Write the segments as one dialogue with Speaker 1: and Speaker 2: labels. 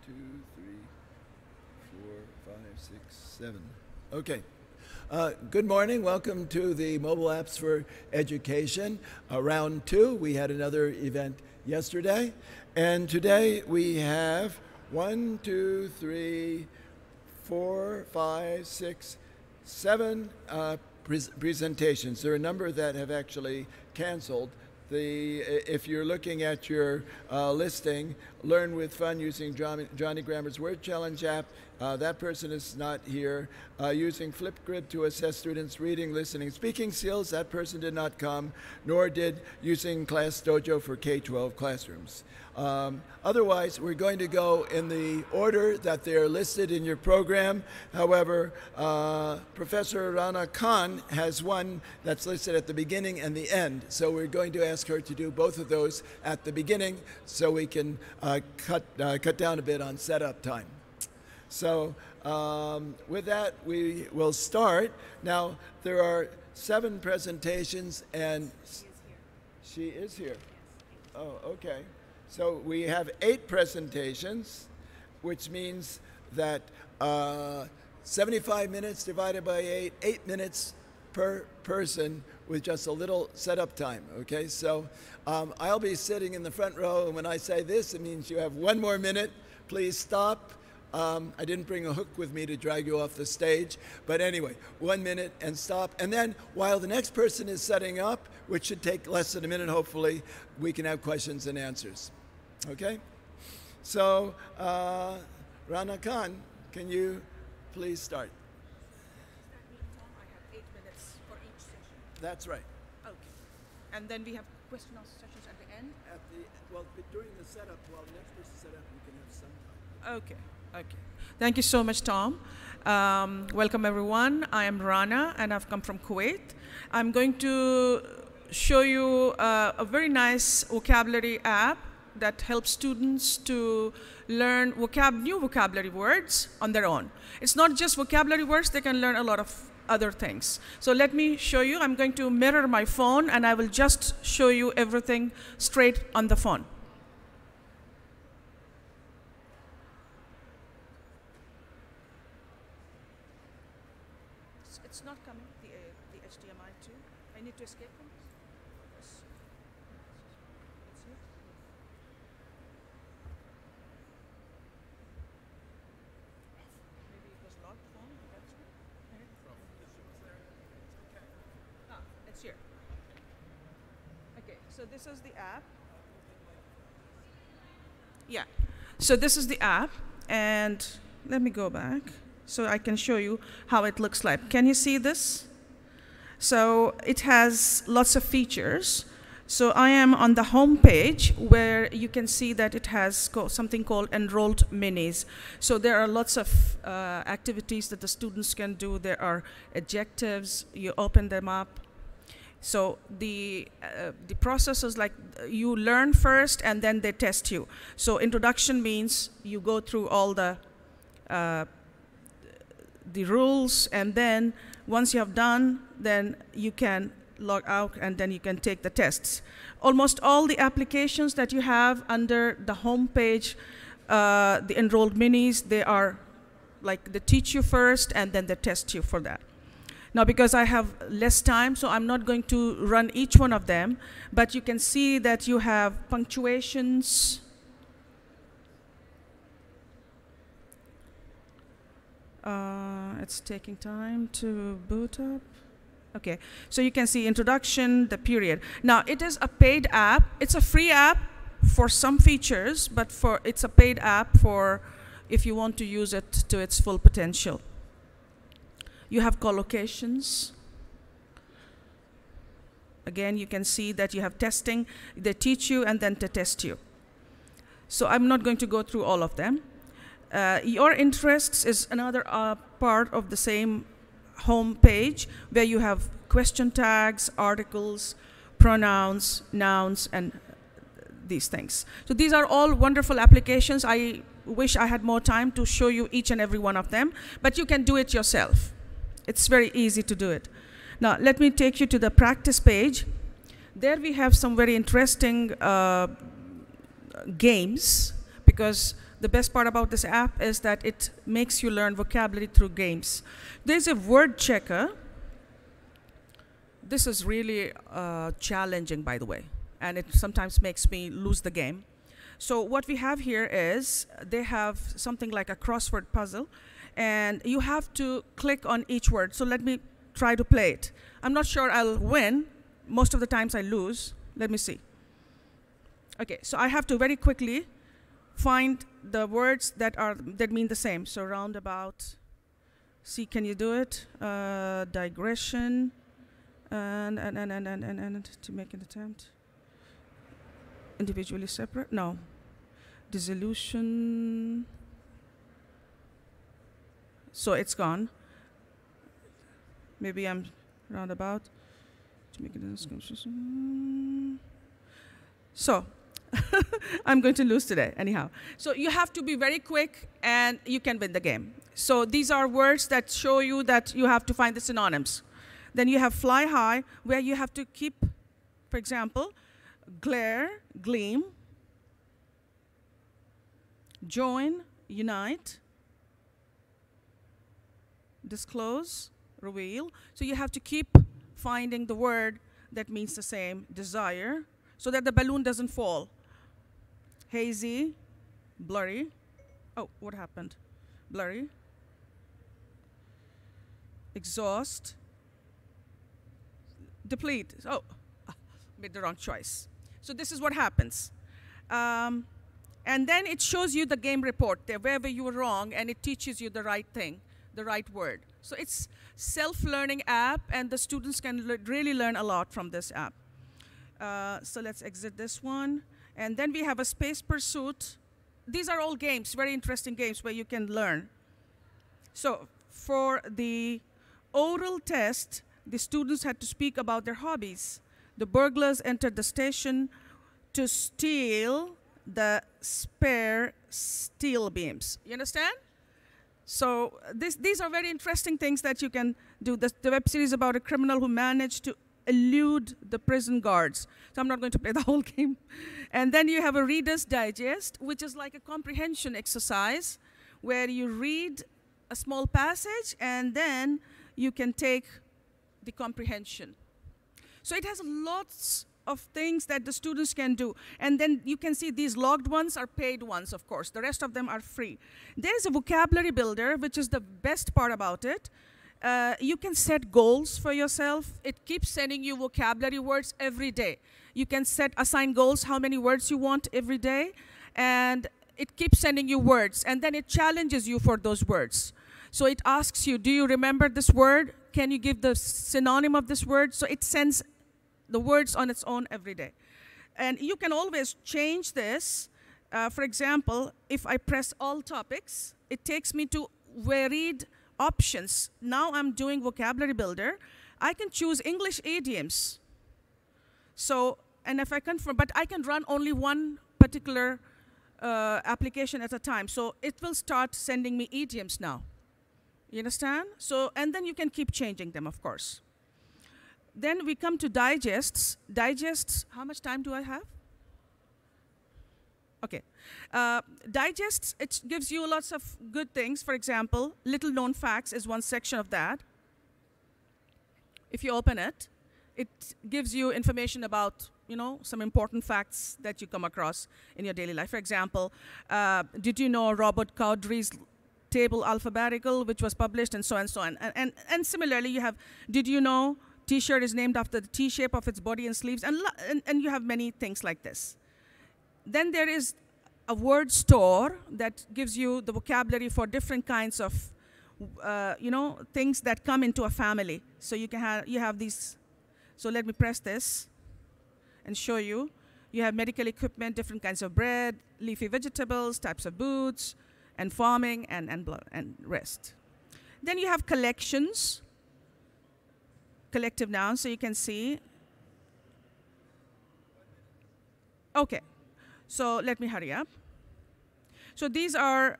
Speaker 1: 2, 3, 4, 5, 6, 7. Okay. Good morning. Welcome to the Mobile Apps for Education. Round 2. We had another event yesterday. And today we have 1, 2, 3, 4, 5, 6, 7 presentations. There are a number that have actually canceled. If you're looking at your listing, Learn with Fun using Johnny Grammer's Word Challenge app, that person is not here. Using Flipgrid to assess students' reading, listening, speaking skills, that person did not come, nor did using Class Dojo for K-12 classrooms. Otherwise, we're going to go in the order that they're listed in your program. However, Professor Rana Khan has one that's listed at the beginning and the end. So we're going to ask her to do both of those at the beginning so we can cut down a bit on setup time. So with that, we will start. Now, there are 7 presentations, and she is here. Oh, okay. So we have 8 presentations, which means that 75 minutes divided by 8 minutes per person with just a little setup time, okay? So I'll be sitting in the front row, and when I say this, it means you have 1 more minute. Please stop. I didn't bring a hook with me to drag you off the stage, but anyway, 1 minute and stop. And then while the next person is setting up, which should take less than a minute, hopefully, we can have questions and answers. Okay? So, Rana Khan, can you please start?
Speaker 2: I have 8 minutes for each session.
Speaker 1: That's right.
Speaker 2: Okay. And then we have question and answer sessions at the end?
Speaker 1: Well, during the setup, while the next person set up, you can have some time.
Speaker 2: Okay. Okay. Thank you so much, Tom. Welcome, everyone. I am Rana, and I've come from Kuwait. I'm going to show you a very nice vocabulary app that helps students to learn new vocabulary words on their own. It's not just vocabulary words, they can learn a lot of other things. So let me show you. I'm going to mirror my phone, and I will just show you everything straight on the phone. It's not coming, the HDMI too. I need to escape from this. Yes. It's here. Maybe it was locked phone. That's it. It's here. Okay, so this is the app. Yeah. So this is the app, and let me go back so I can show you how it looks like. Can you see this? So it has lots of features. So I am on the home page where you can see that it has something called Enrolled Minis. So there are lots of activities that the students can do. There are adjectives. You open them up. So the process is like you learn first and then they test you. So introduction means you go through all the rules, and then once you have done, then you can log out and then you can take the tests. Almost all the applications that you have under the home page, the Enrolled Minis, they are like they teach you first and then they test you for that. Now, because I have less time, so I'm not going to run each one of them, but you can see that you have punctuations. It's taking time to boot up. Okay, so you can see introduction, the period. Now, it is a paid app. It's a free app for some features, but it's a paid app for if you want to use it to its full potential. You have collocations. Again, you can see that you have testing. They teach you and then they test you. So I'm not going to go through all of them. Your interests is another part of the same home page where you have question tags, articles, pronouns, nouns, and these things. So these are all wonderful applications. I wish I had more time to show you each and every one of them, but you can do it yourself. It's very easy to do it. Now, let me take you to the practice page. There we have some very interesting games, because the best part about this app is that it makes you learn vocabulary through games. There's a word checker. This is really challenging, by the way, and it sometimes makes me lose the game. So what we have here is they have something like a crossword puzzle, and you have to click on each word. So let me try to play it. I'm not sure I'll win. Most of the times I lose. Let me see. Okay, so I have to very quickly find the words that mean the same. So roundabout. See, can you do it? Digression. And to make an attempt. Individually separate? No. Dissolution. So it's gone. Maybe I'm roundabout. To make it so I'm going to lose today anyhow. So you have to be very quick and you can win the game. So these are words that show you that you have to find the synonyms. Then you have fly high, where you have to keep, for example, glare, gleam, join, unite, disclose, reveal. So you have to keep finding the word that means the same, desire, so that the balloon doesn't fall. Hazy, blurry. Oh, what happened? Blurry. Exhaust. Deplete. Oh, made the wrong choice. So this is what happens. And then it shows you the game report there, wherever you were wrong, and it teaches you the right thing, the right word. So it's self-learning app, and the students can really learn a lot from this app. So let's exit this one. And then we have a space pursuit. These are all games, very interesting games where you can learn. So for the oral test, the students had to speak about their hobbies. The burglars entered the station to steal the spare steel beams. You understand? So these are very interesting things that you can do. The web series about a criminal who managed to elude the prison guards. So I'm not going to play the whole game. And then you have a Reader's Digest, which is like a comprehension exercise where you read a small passage and then you can take the comprehension. So it has lots of things that the students can do. And then you can see these logged ones are paid ones, of course. The rest of them are free. There's a vocabulary builder, which is the best part about it. You can set goals for yourself. It keeps sending you vocabulary words every day. You can assign goals, how many words you want every day, and it keeps sending you words, and then it challenges you for those words. So it asks you, do you remember this word? Can you give the synonym of this word? So it sends the words on its own every day. And you can always change this. For example, if I press all topics, it takes me to varied options. Now I'm doing vocabulary builder. I can choose English idioms. So, and if I confirm, but I can run only one particular application at a time. So it will start sending me idioms now. You understand? So, and then you can keep changing them, of course. Then we come to digests. Digests, how much time do I have? Okay. Digests, it gives you lots of good things. For example, little known facts is one section of that. If you open it, it gives you information about, you know, some important facts that you come across in your daily life. For example, did you know Robert Cowdery's table alphabetical, which was published, and so on and so on. And similarly, you have, did you know T-shirt is named after the T-shape of its body and sleeves, and you have many things like this. Then there is a word store that gives you the vocabulary for different kinds of, you know, things that come into a family. So you have these. So let me press this and show you. You have medical equipment, different kinds of bread, leafy vegetables, types of boots, and farming, and rest. Then you have collections, collective nouns, so you can see. Okay, so let me hurry up. So these are,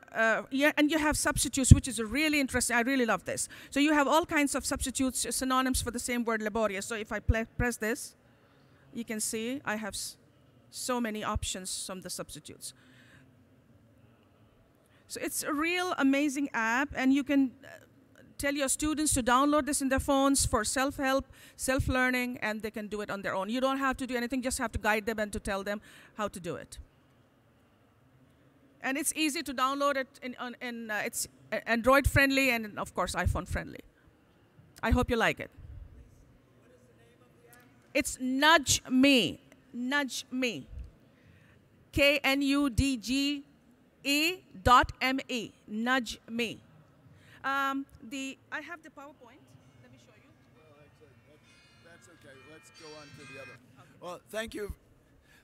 Speaker 2: yeah, and you have substitutes, which is really interesting. I really love this. So you have all kinds of substitutes, synonyms for the same word, laborious. So if I press this, you can see I have so many options from the substitutes. So it's a real amazing app, and you can tell your students to download this in their phones for self-help, self-learning, and they can do it on their own. You don't have to do anything, just have to guide them and to tell them how to do it. And it's easy to download it, it's Android friendly and of course iPhone friendly. I hope you like it.
Speaker 1: What is the name of the app?
Speaker 2: It's Nudge Me. Nudge Me. KNUDGE.ME. Nudge Me. I have the PowerPoint. Let me show you.
Speaker 1: Well, actually, that's okay. Let's go on to the other. Okay. Well, thank you.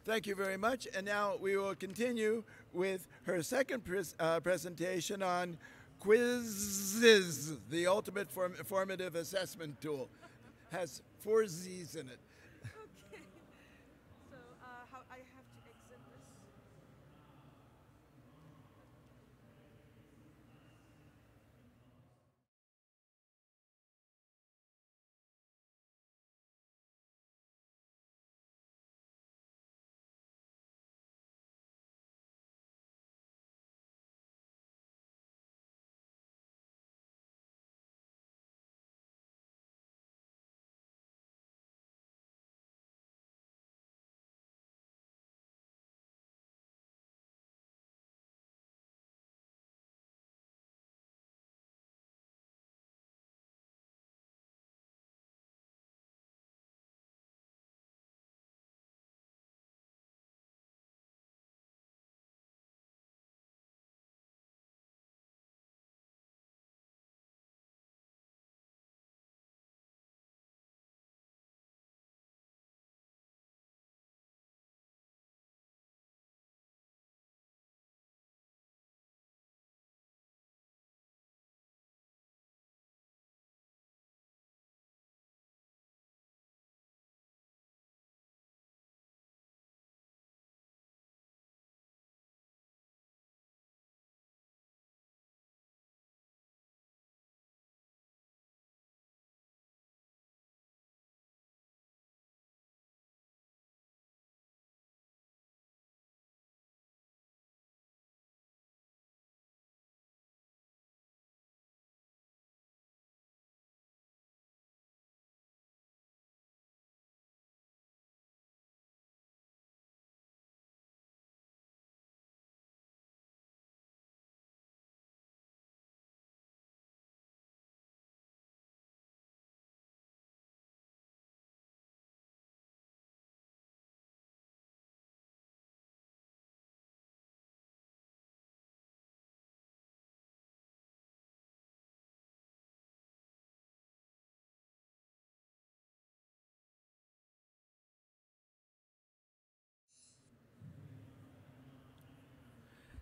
Speaker 1: Thank you very much. And now we will continue with her second presentation on quizzes, the ultimate formative assessment tool. Has 4 Z's in it.
Speaker 2: Okay. So how I have to exit this.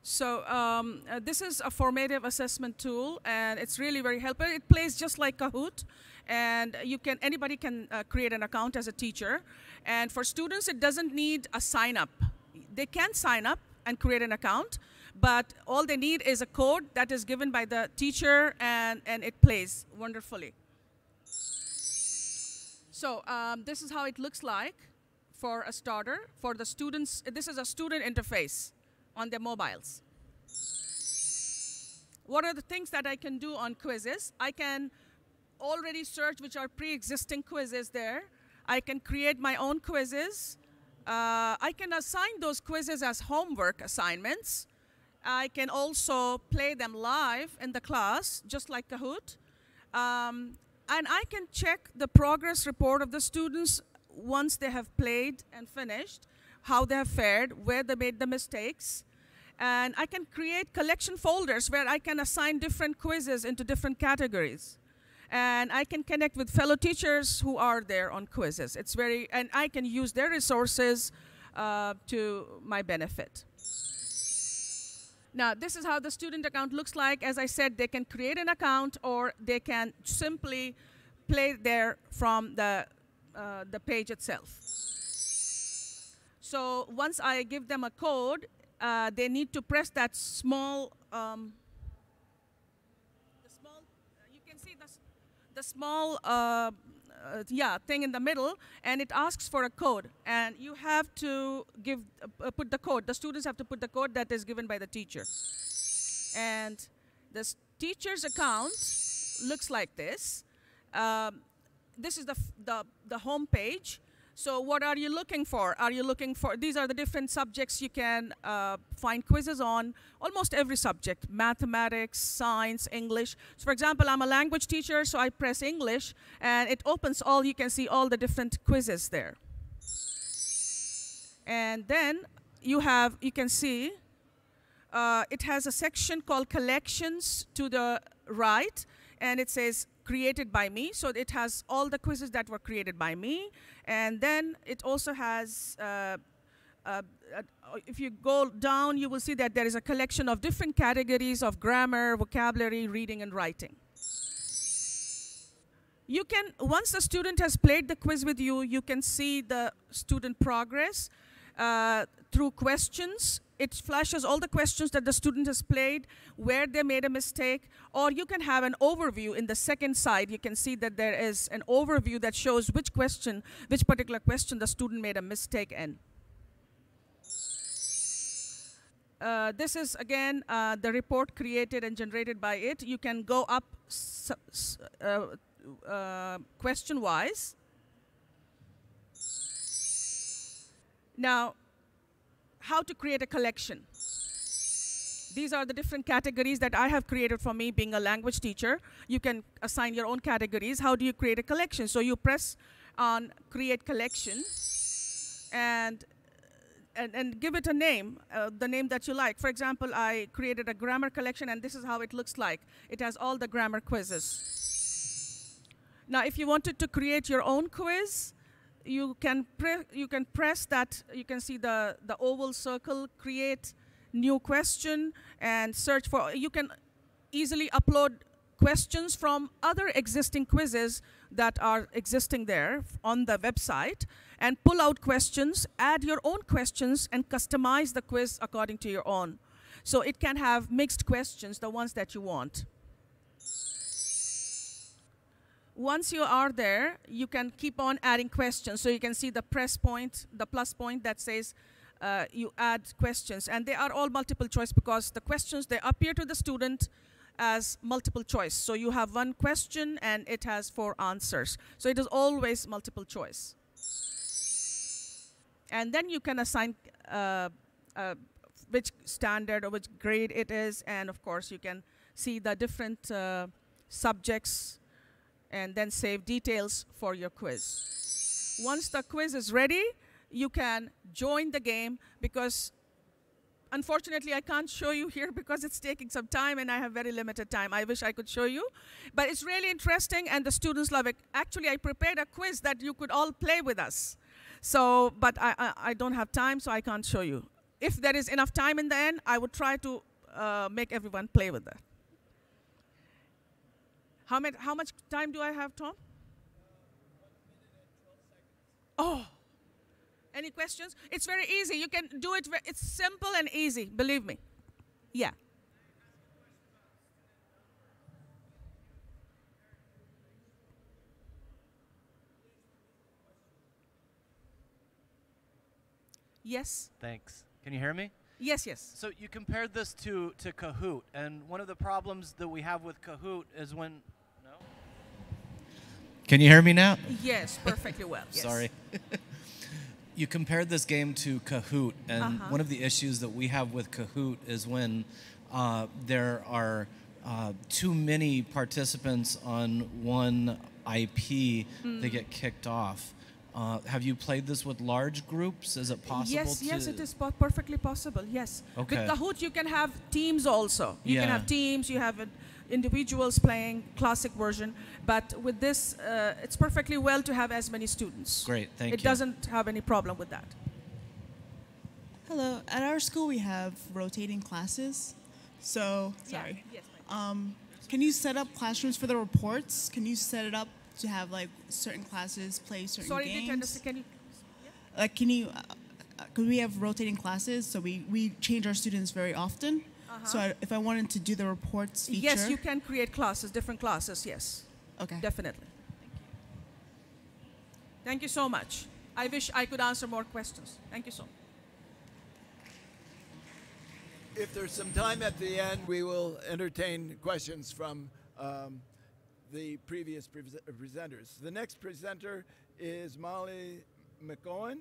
Speaker 2: So this is a formative assessment tool, and it's really very helpful. It plays just like Kahoot, and anybody can create an account as a teacher. And for students, it doesn't need a sign up. They can sign up and create an account, but all they need is a code that is given by the teacher, and it plays wonderfully. So this is how it looks like for a starter. For the students, this is a student interface on their mobiles. What are the things that I can do on quizzes? I can already search which are pre-existing quizzes there. I can create my own quizzes. I can assign those quizzes as homework assignments. I can also play them live in the class, just like Kahoot. And I can check the progress report of the students once they have played and finished, how they have fared, where they made the mistakes. And I can create collection folders where I can assign different quizzes into different categories. And I can connect with fellow teachers who are there on quizzes. And I can use their resources to my benefit. Now, this is how the student account looks like. As I said, they can create an account, or they can simply play there from the page itself. So once I give them a code, they need to press that small, you can see the small thing in the middle, and it asks for a code. And you have to put the code. The students have to put the code that is given by the teacher. And this teacher's account looks like this. This is the home page. So what are you looking for? Are you looking for, these are the different subjects you can find quizzes on, almost every subject, mathematics, science, English. So for example, I'm a language teacher, so I press English, and it opens all, you can see all the different quizzes there. And then you can see, it has a section called collections to the right, and it says created by me, so it has all the quizzes that were created by me. And then it also has, if you go down, you will see that there is a collection of different categories of grammar, vocabulary, reading, and writing. You can, once the student has played the quiz with you, you can see the student progress through questions. It flashes all the questions that the student has played, where they made a mistake, or you can have an overview in the second side. You can see that there is an overview that shows which particular question the student made a mistake in. This is, again, the report created and generated by it. You can go up question-wise. Now, how to create a collection. These are the different categories that I have created for me being a language teacher. You can assign your own categories. How do you create a collection? So you press on create collection and give it a name, the name that you like. For example, I created a grammar collection, and this is how it looks like. It has all the grammar quizzes. Now, if you wanted to create your own quiz, you can press that. You can see the oval circle, create new question, and search for. You can easily upload questions from other existing quizzes that are existing there on the website, and pull out questions, add your own questions, and customize the quiz according to your own. So it can have mixed questions, the ones that you want. Once you are there, you can keep on adding questions. So you can see the plus point that says you add questions. And they are all multiple choice because the questions, they appear to the student as multiple choice. So you have one question and it has 4 answers. So it is always multiple choice. And then you can assign which standard or which grade it is. And of course, you can see the different subjects and then save details for your quiz. Once the quiz is ready, you can join the game, because unfortunately I can't show you here because it's taking some time and I have very limited time. I wish I could show you, but it's really interesting and the students love it. Actually, I prepared a quiz that you could all play with us. So, but I don't have time, so I can't show you. If there is enough time in the end, I would try to make everyone play with that. How much time do I have, Tom? 1 minute and 12 seconds. Oh, any questions? It's very easy. You can do it. It's simple and easy, believe me. Yeah. Yes.
Speaker 3: Thanks. Can you hear me?
Speaker 2: Yes, yes.
Speaker 3: So you compared this to Kahoot, and one of the problems that we have with Kahoot is when... No? Can you hear me now?
Speaker 2: Yes, perfectly well. Yes.
Speaker 3: Sorry. You compared this game to Kahoot, and one of the issues that we have with Kahoot is when there are too many participants on one IP, they get kicked off. Have you played this with large groups? Is it possible?
Speaker 2: Yes, it is perfectly possible. Yes.
Speaker 3: Okay.
Speaker 2: With Kahoot, you can have teams also. You can
Speaker 3: Yeah.
Speaker 2: have teams. You have individuals playing classic version. But with this, it's perfectly well to have as many students.
Speaker 3: Great, thank you.
Speaker 2: It doesn't have any problem with that.
Speaker 4: Hello. At our school, we have rotating classes. So, sorry.
Speaker 2: Yes.
Speaker 4: Can you set up classrooms for the reports? Can you set it up to have like certain classes play certain
Speaker 2: Sorry,
Speaker 4: games?
Speaker 2: didn't understand. Can you?
Speaker 4: Like, can you? Because we have rotating classes, so we change our students very often. So if I wanted to do the reports feature,
Speaker 2: Yes, you can create classes, different classes. Yes.
Speaker 4: Okay.
Speaker 2: Definitely. Thank you so much. I wish I could answer more questions. Thank you so much.
Speaker 1: If there's some time at the end, we will entertain questions from the previous presenters. The next presenter is Molly McOwen,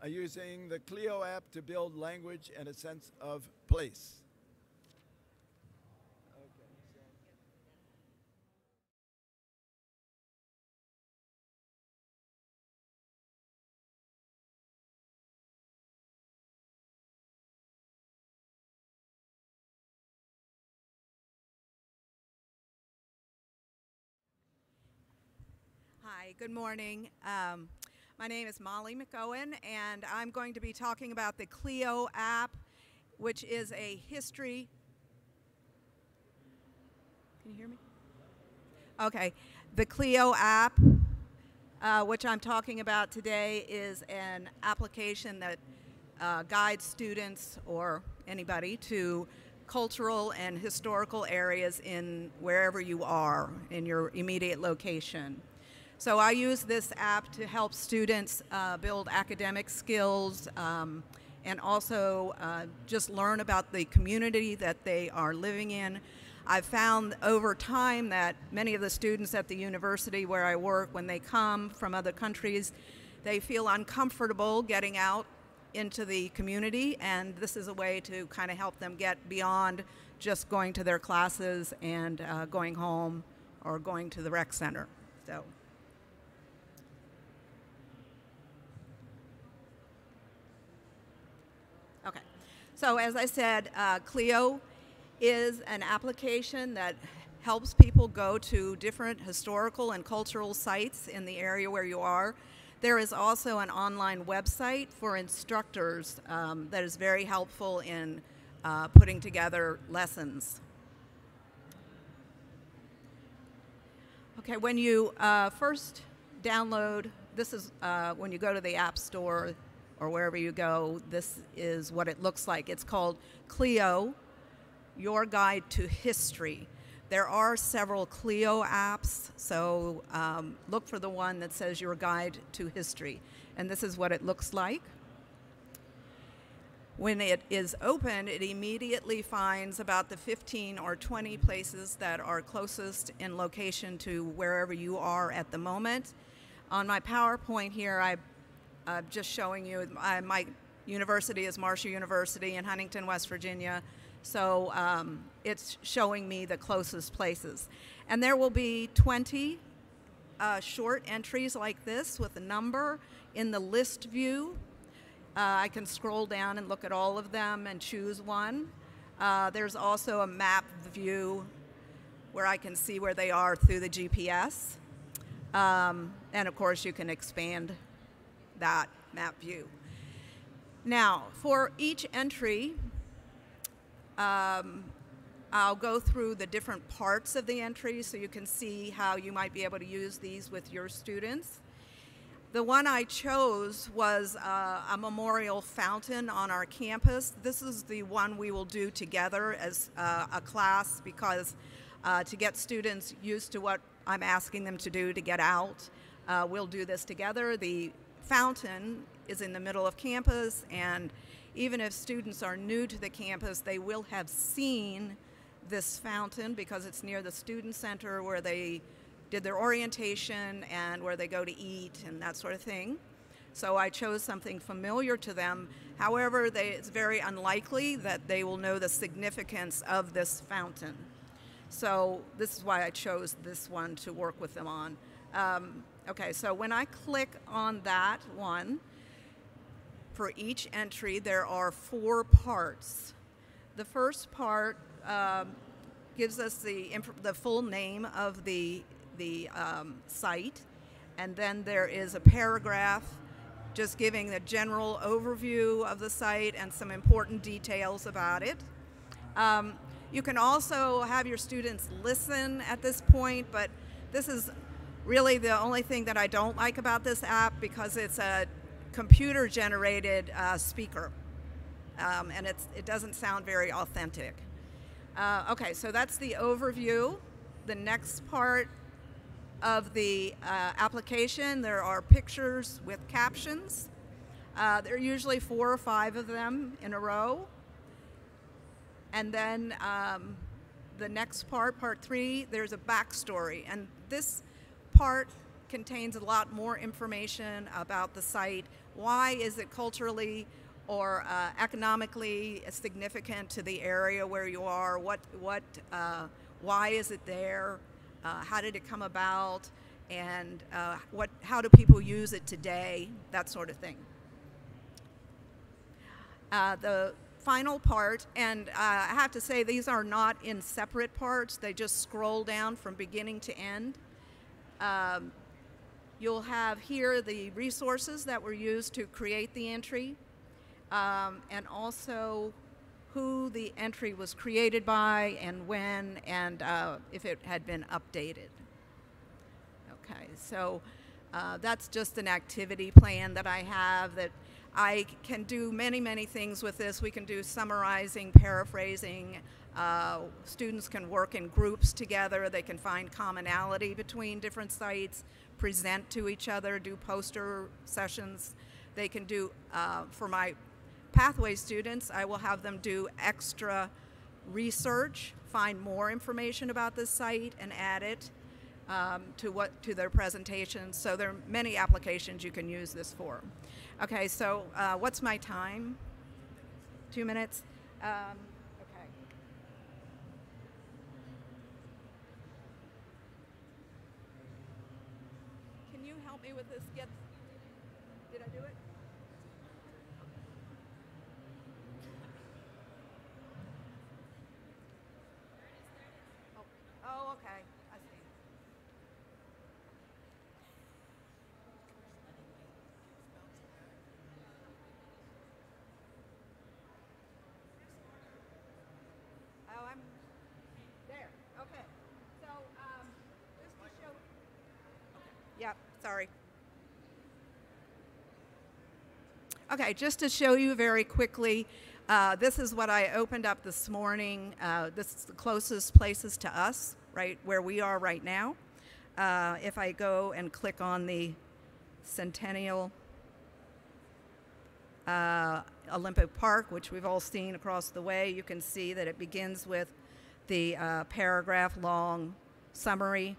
Speaker 1: using the Clio app to build language and a sense of place.
Speaker 5: Hi, good morning. My name is Molly McOwen, and I'm going to be talking about the Clio app, which is a history. Can you hear me? Okay. The Clio app, which I'm talking about today, is an application that guides students or anybody to cultural and historical areas in wherever you are in your immediate location. So I use this app to help students build academic skills and also just learn about the community that they are living in. I've found over time that many of the students at the university where I work, when they come from other countries, they feel uncomfortable getting out into the community, and this is a way to kind of help them get beyond just going to their classes and going home or going to the rec center. So. Okay, so as I said, Clio is an application that helps people go to different historical and cultural sites in the area where you are. There is also an online website for instructors that is very helpful in putting together lessons. Okay, when you first download, this is when you go to the App Store or wherever you go, this is what it looks like. It's called Clio, Your Guide to History. There are several Clio apps, so look for the one that says Your Guide to History. And this is what it looks like. When it is open, it immediately finds about the 15 or 20 places that are closest in location to wherever you are at the moment. On my PowerPoint here, I'm just showing you, my university is Marshall University in Huntington, West Virginia. So it's showing me the closest places. And there will be 20 short entries like this with a number in the list view. I can scroll down and look at all of them and choose one. There's also a map view where I can see where they are through the GPS. And of course, you can expand that map view. Now, for each entry, I'll go through the different parts of the entry so you can see how you might be able to use these with your students. The one I chose was a memorial fountain on our campus. This is the one we will do together as a class because to get students used to what I'm asking them to do to get out, we'll do this together. The fountain is in the middle of campus, and even if students are new to the campus, they will have seen this fountain because it's near the student center where they did their orientation and where they go to eat and that sort of thing. So I chose something familiar to them. However, it's very unlikely that they will know the significance of this fountain. So this is why I chose this one to work with them on. Okay, so when I click on that one, for each entry, there are 4 parts. The first part gives us the full name of the site, and then there is a paragraph just giving the general overview of the site and some important details about it. You can also have your students listen at this point, but this is really the only thing that I don't like about this app because it's a computer-generated speaker, and it doesn't sound very authentic. Okay, so that's the overview. The next part of the application, there are pictures with captions. There are usually 4 or 5 of them in a row. And then the next part, part 3, there's a backstory. And this part contains a lot more information about the site. Why is it culturally or economically significant to the area where you are? Why is it there? How did it come about? And how do people use it today? That sort of thing. The final part, and I have to say these are not in separate parts. They just scroll down from beginning to end. You'll have here the resources that were used to create the entry, and also who the entry was created by and when, and if it had been updated. Okay, so that's just an activity plan that I have that I can do many things with this. We can do summarizing, paraphrasing. Students can work in groups together. They can find commonality between different sites, present to each other, do poster sessions. They can do, for my pathway students, I will have them do extra research, find more information about this site and add it to their presentations. So there are many applications you can use this for. Okay, so what's my time? 2 minutes? Okay. Can you help me with this? Did I do it? Oh, okay. I see. Oh, I'm there. Okay. So, just to show. Yep. Sorry. Okay, just to show you very quickly, this is what I opened up this morning. This is the closest places to us, right where we are right now. If I go and click on the Centennial Olympic Park, which we've all seen across the way, you can see that it begins with the paragraph-long summary.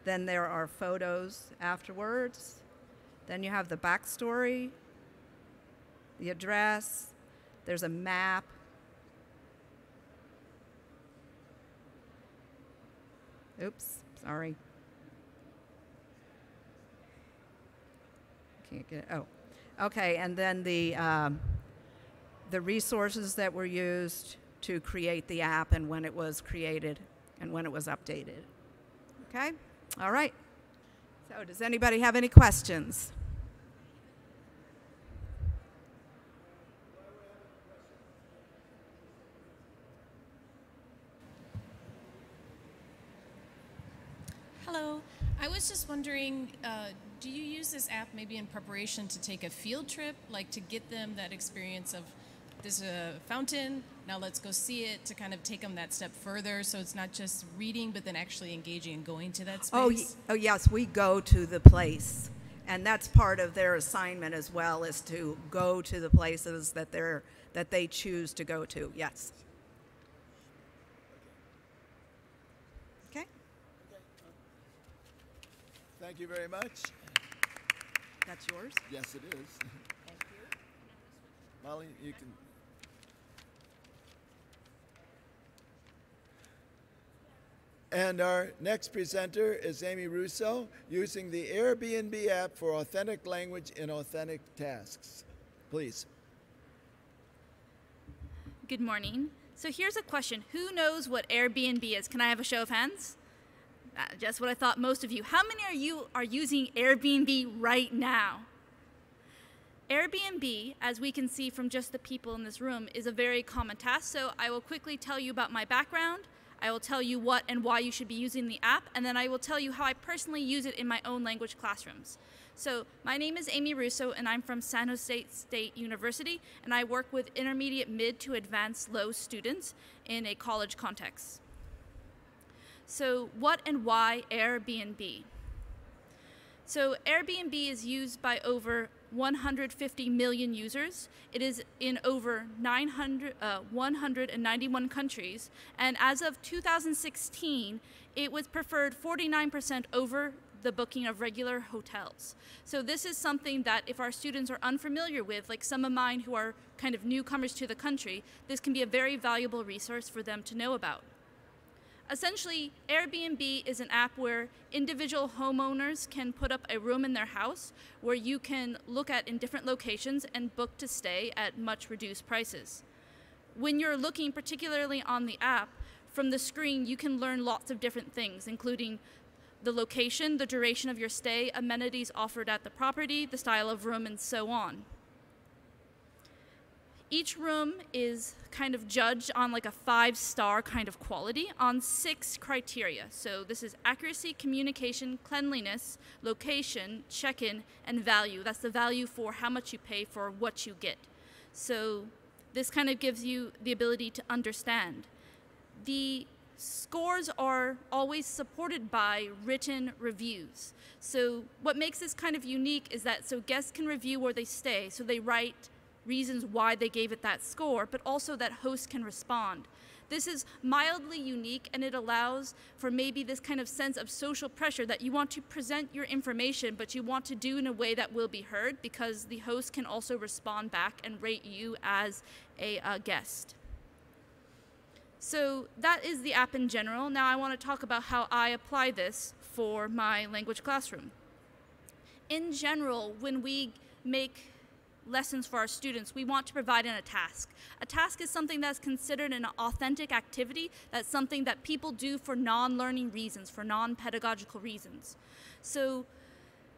Speaker 5: Then there are photos afterwards. Then you have the backstory, the address. There's a map. Oops, sorry. Can't get it. Oh, okay. And then the resources that were used to create the app and when it was created and when it was updated. Okay. All right. So, does anybody have any questions?
Speaker 6: Hello. I was just wondering, do you use this app maybe in preparation to take a field trip, like to get them that experience of there's a fountain, now let's go see it, to kind of take them that step further so it's not just reading but then actually engaging and going to that space?
Speaker 5: Oh yes, we go to the place. And that's part of their assignment as well, is to go to the places that they choose to go to. Yes. Okay.
Speaker 1: Thank you very much.
Speaker 5: That's yours.
Speaker 1: Yes, it is.
Speaker 5: Thank you.
Speaker 1: Molly, you can. And our next presenter is Amy Russo, using the Airbnb app for authentic language in authentic tasks. Please.
Speaker 7: Good morning. So here's a question. Who knows what Airbnb is? Can I have a show of hands? Just what I thought, most of you. How many of you are using Airbnb right now? Airbnb, as we can see from just the people in this room, is a very common task. So I will quickly tell you about my background. I will tell you what and why you should be using the app, and then I will tell you how I personally use it in my own language classrooms. So my name is Amy Russo, and I'm from San Jose State University, and I work with intermediate mid to advanced low students in a college context. So what and why Airbnb? So Airbnb is used by over 150 million users. It is in over 191 countries. And as of 2016, it was preferred 49% over the booking of regular hotels. So this is something that if our students are unfamiliar with, like some of mine who are kind of newcomers to the country, this can be a very valuable resource for them to know about. Essentially, Airbnb is an app where individual homeowners can put up a room in their house where you can look at in different locations and book to stay at much reduced prices. When you're looking particularly on the app, from the screen you can learn lots of different things, including the location, the duration of your stay, amenities offered at the property, the style of room, and so on. Each room is kind of judged on like a 5-star kind of quality on 6 criteria. So this is accuracy, communication, cleanliness, location, check-in, and value. That's the value for how much you pay for what you get. So this kind of gives you the ability to understand. The scores are always supported by written reviews. So what makes this kind of unique is that so guests can review where they stay, so they write reasons why they gave it that score, but also that hosts can respond. This is mildly unique, and it allows for maybe this kind of sense of social pressure that you want to present your information, but you want to do in a way that will be heard, because the host can also respond back and rate you as a guest. So that is the app in general. Now I want to talk about how I apply this for my language classroom. In general, when we make lessons for our students, we want to provide in a task. A task is something that's considered an authentic activity. That's something that people do for non-learning reasons, for non-pedagogical reasons. So,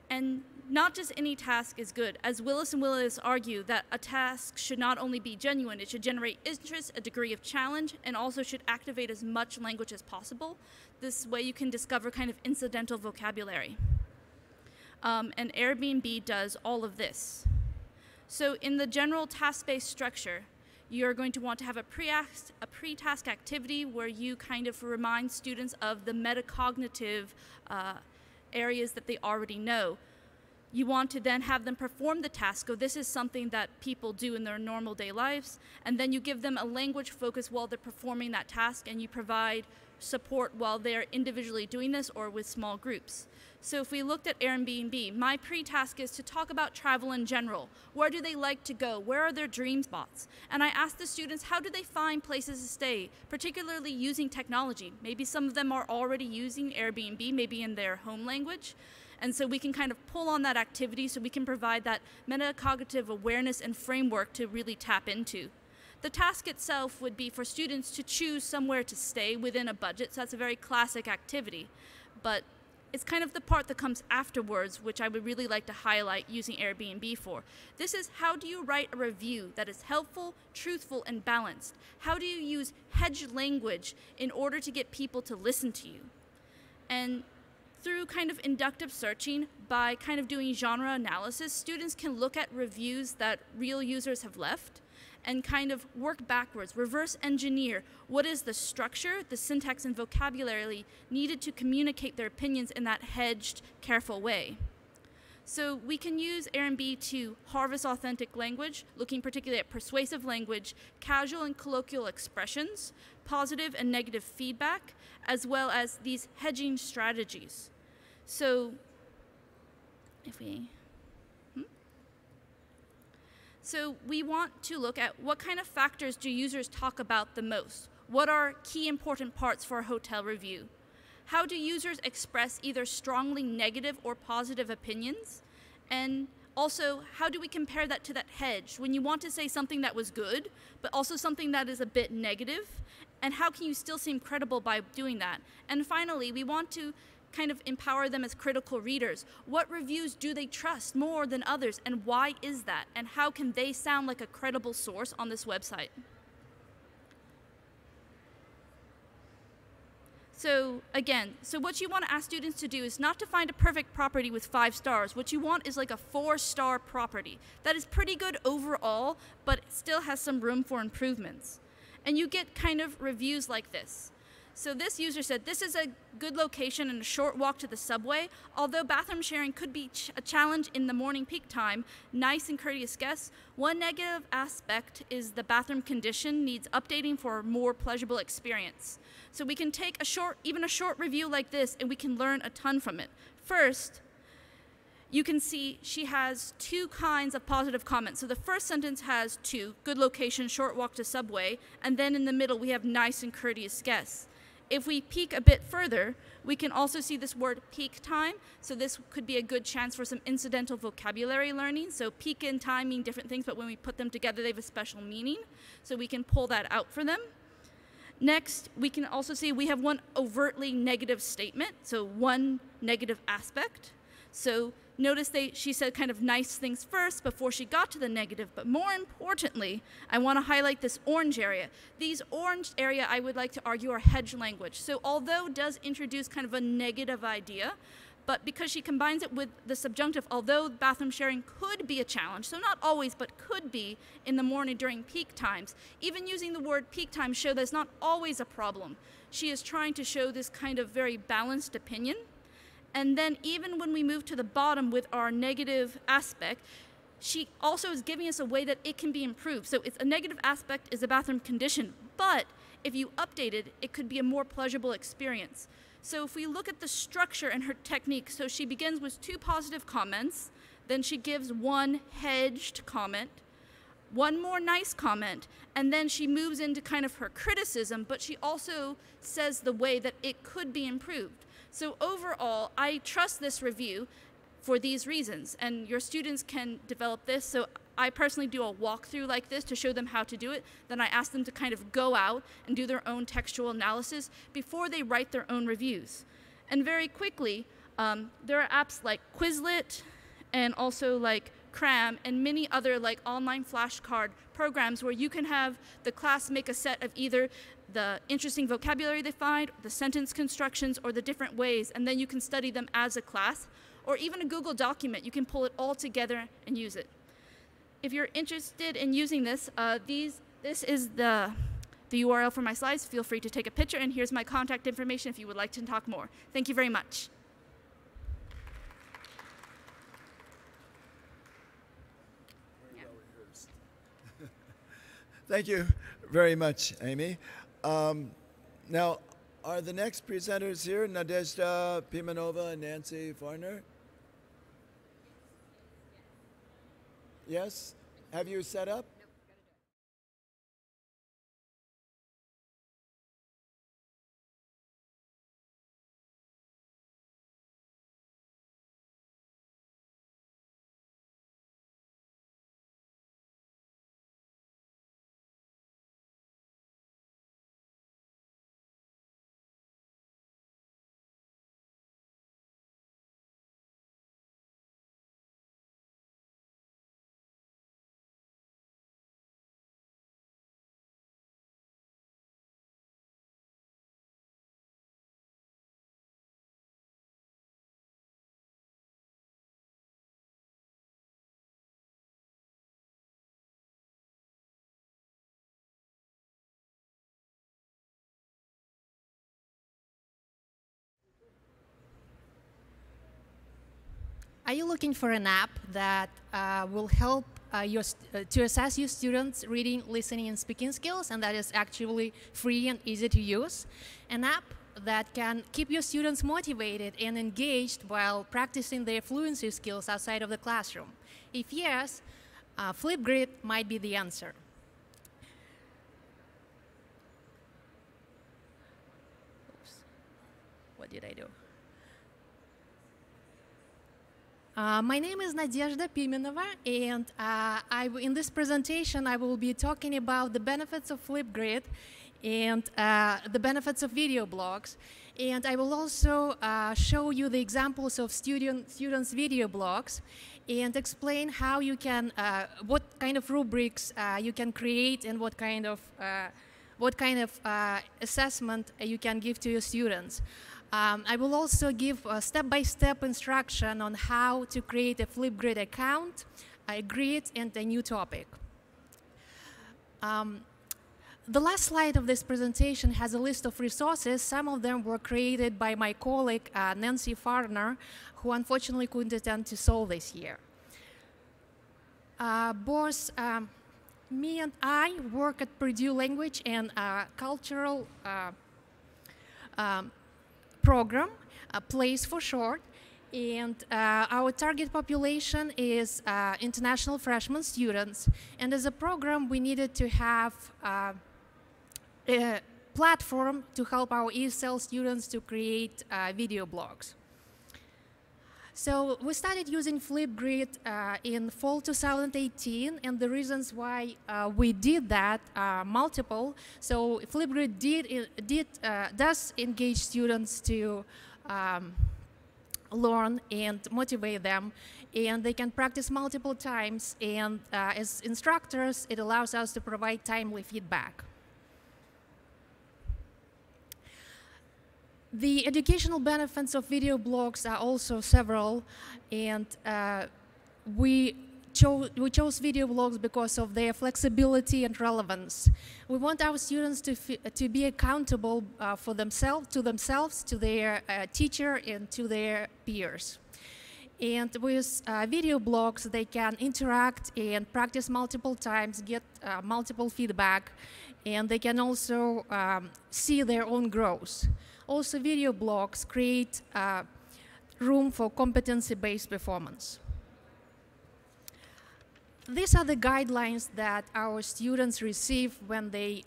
Speaker 7: and not just any task is good. As Willis and Willis argue that a task should not only be genuine, it should generate interest, a degree of challenge, and also should activate as much language as possible. This way you can discover kind of incidental vocabulary. And Airbnb does all of this. So in the general task-based structure, you're going to want to have a pre-task activity where you kind of remind students of the metacognitive areas that they already know. You want to then have them perform the task. So this is something that people do in their normal day lives. And then you give them a language focus while they're performing that task, and you provide support while they're individually doing this or with small groups. So if we looked at Airbnb, my pre-task is to talk about travel in general. Where do they like to go? Where are their dream spots? And I asked the students, how do they find places to stay, particularly using technology? Maybe some of them are already using Airbnb, maybe in their home language. And so we can kind of pull on that activity so we can provide that metacognitive awareness and framework to really tap into. The task itself would be for students to choose somewhere to stay within a budget, so that's a very classic activity. But it's kind of the part that comes afterwards, which I would really like to highlight using Airbnb for. This is how do you write a review that is helpful, truthful, and balanced? How do you use hedged language in order to get people to listen to you? And through kind of inductive searching, by kind of doing genre analysis, students can look at reviews that real users have left and kind of work backwards, reverse engineer what is the structure, the syntax, and vocabulary needed to communicate their opinions in that hedged, careful way. So we can use Airbnb to harvest authentic language, looking particularly at persuasive language, casual and colloquial expressions, positive and negative feedback, as well as these hedging strategies. So if we So we want to look at what kind of factors do users talk about the most? What are key important parts for a hotel review? How do users express either strongly negative or positive opinions? And also, how do we compare that to that hedge? When you want to say something that was good, but also something that is a bit negative, and how can you still seem credible by doing that? And finally, we want to kind of empower them as critical readers. What reviews do they trust more than others, and why is that? And how can they sound like a credible source on this website? So again, what you want to ask students to do is not to find a perfect property with 5 stars. What you want is like a 4-star property. That is pretty good overall, but it still has some room for improvements. And you get kind of reviews like this. So this user said, this is a good location and a short walk to the subway. Although bathroom sharing could be a challenge in the morning peak time, nice and courteous guests. One negative aspect is the bathroom condition needs updating for a more pleasurable experience. So we can take even a short review like this, and we can learn a ton from it. First, you can see she has 2 kinds of positive comments. So the first sentence has 2, good location, short walk to subway, and then in the middle we have nice and courteous guests. If we peek a bit further, we can also see this word peak time. So this could be a good chance for some incidental vocabulary learning. So peak and time mean different things, but when we put them together, they have a special meaning. So we can pull that out for them. Next, we can also see we have one overtly negative statement, so one negative aspect. So notice she said kind of nice things first before she got to the negative, but more importantly, I want to highlight this orange area. These orange area, I would like to argue, are hedge language. So although it does introduce kind of a negative idea, but because she combines it with the subjunctive, although bathroom sharing could be a challenge, so not always, but could be in the morning during peak times, even using the word peak time show that it's not always a problem. She is trying to show this kind of very balanced opinion. And then even when we move to the bottom with our negative aspect, she also is giving us a way that it can be improved. So it's a negative aspect is a bathroom condition, but if you update it, it could be a more pleasurable experience. So if we look at the structure and her technique, so she begins with 2 positive comments, then she gives 1 hedged comment, 1 more nice comment, and then she moves into kind of her criticism, but she also says the way that it could be improved. So overall, I trust this review for these reasons, and your students can develop this. So I personally do a walkthrough like this to show them how to do it. Then I ask them to kind of go out and do their own textual analysis before they write their own reviews. And very quickly, there are apps like Quizlet and also like Cram and many other like online flashcard programs where you can have the class make a set of either the interesting vocabulary they find, the sentence constructions, or the different ways, and then you can study them as a class. Or even a Google document, you can pull it all together and use it. If you're interested in using this, this is the URL for my slides. Feel free to take a picture, and here's my contact information if you would like to talk more. Thank you very much.
Speaker 1: Thank you very much, Amy. Now, are the next presenters here, Nadezhda Pimenova and Nancy Farner? Yes? Have you set up?
Speaker 8: Are you looking for an app that will help to assess your students' reading, listening, and speaking skills, and that is actually free and easy to use? An app that can keep your students motivated and engaged while practicing their fluency skills outside of the classroom? If yes, Flipgrid might be the answer. Oops. What did I do? My name is Nadezhda Pimenova, and in this presentation I will be talking about the benefits of Flipgrid and the benefits of video blogs. And I will also show you the examples of students' video blogs and explain how you can, what kind of rubrics you can create and what kind of assessment you can give to your students. I will also give a step-by-step instruction on how to create a Flipgrid account, a grid, and a new topic. The last slide of this presentation has a list of resources. Some of them were created by my colleague, Nancy Farner, who unfortunately couldn't attend TESOL this year. Both me and I work at Purdue Language and Cultural Program, PLACE for short, and our target population is international freshman students. And as a program, we needed to have a platform to help our ESOL students to create video blogs. So we started using Flipgrid in fall 2018, and the reasons why we did that are multiple. So Flipgrid does engage students to learn and motivate them, and they can practice multiple times, and as instructors, it allows us to provide timely feedback. The educational benefits of video blogs are also several, and we chose video blogs because of their flexibility and relevance. We want our students to be accountable to themselves, to their teacher, and to their peers. And with video blogs, they can interact and practice multiple times, get multiple feedback, and they can also see their own growth. Also, video blogs create room for competency-based performance. These are the guidelines that our students receive when they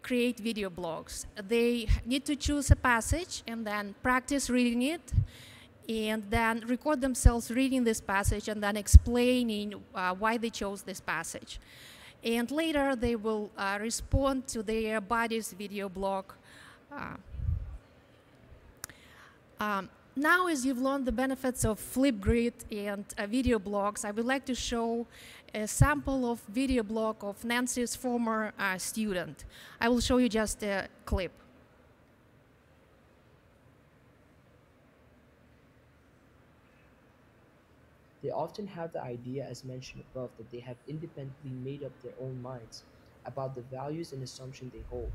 Speaker 8: create video blogs. They need to choose a passage and then practice reading it, and then record themselves reading this passage and then explaining why they chose this passage. And later, they will respond to their body's video blog. Now, as you've learned the benefits of Flipgrid and video blogs, I would like to show a sample of video blog of Nancy's former student. I will show you just a clip.
Speaker 9: They often have the idea, as mentioned above, that they have independently made up their own minds about the values and assumptions they hold.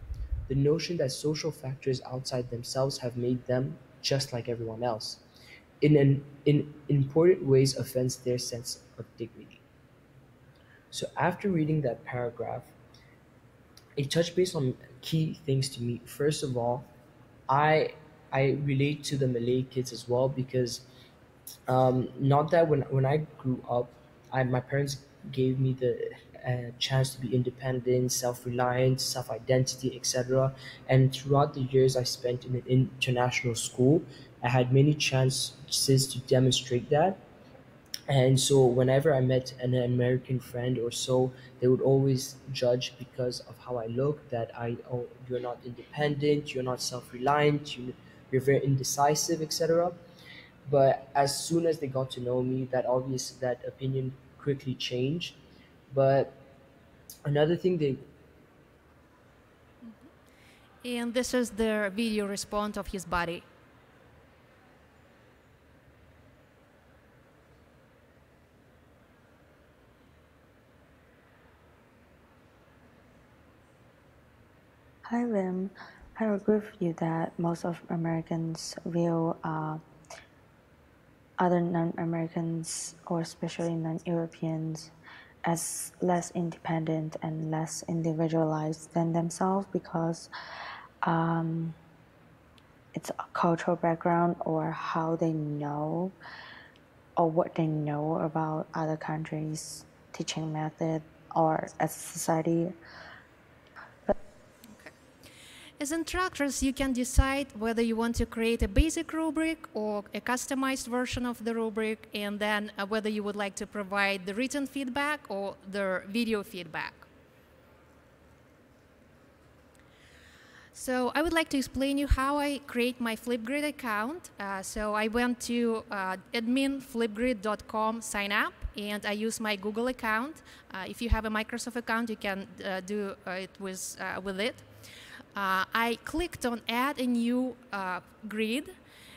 Speaker 9: The notion that social factors outside themselves have made them just like everyone else, in important ways offends their sense of dignity. So after reading that paragraph, it touched base on key things to me. First of all, I relate to the Malay kids as well, because not that when I grew up, my parents gave me the chance to be independent, self-reliant, self-identity, etc. And throughout the years I spent in an international school, I had many chances to demonstrate that. And so whenever I met an American friend or so, they would always judge because of how I look, that you're not independent, you're not self-reliant, you're very indecisive, etc. But as soon as they got to know me, that opinion quickly changed. But another thing
Speaker 8: And this is the video response of his body.
Speaker 10: Hi, Lim. I agree with you that most of Americans view other non-Americans, or especially non-Europeans, as less independent and less individualized than themselves, because it's a cultural background, or how they know, or what they know about other countries' teaching method, or as a society.
Speaker 8: As instructors, you can decide whether you want to create a basic rubric or a customized version of the rubric, and then whether you would like to provide the written feedback or the video feedback. So I would like to explain you how I create my Flipgrid account. So I went to admin.flipgrid.com, sign up, and I use my Google account. If you have a Microsoft account, you can do it with it. I clicked on add a new grid,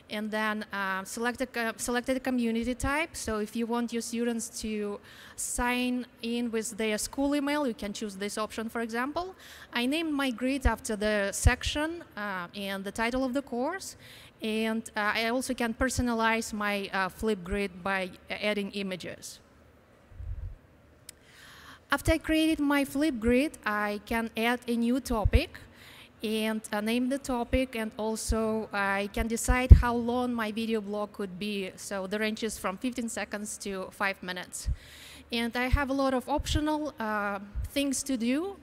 Speaker 8: and then select a community type. So if you want your students to sign in with their school email, you can choose this option, for example. I named my grid after the section and the title of the course. And I also can personalize my Flipgrid by adding images. After I created my Flipgrid, I can add a new topic and name the topic, and also I can decide how long my video blog could be. So the range is from 15 seconds to 5 minutes. And I have a lot of optional things to do.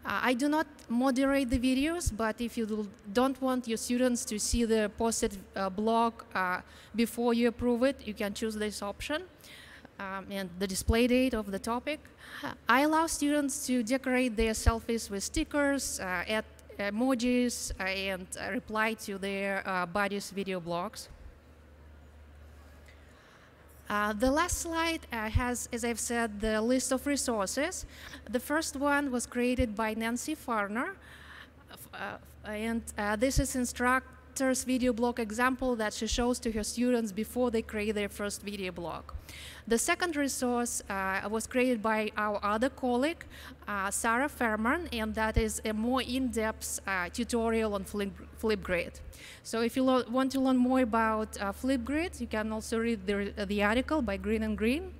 Speaker 8: I do not moderate the videos, but if you don't want your students to see the posted blog before you approve it, you can choose this option. And the display date of the topic. I allow students to decorate their selfies with stickers, add emojis, and reply to their buddies' video blogs. The last slide has, as I've said, the list of resources. The first one was created by Nancy Farner, and this is instructor's video blog example that she shows to her students before they create their first video blog. The second resource was created by our other colleague, Sarah Fairman, and that is a more in-depth tutorial on Flipgrid. So if you want to learn more about Flipgrid, you can also read the article by Green and Green.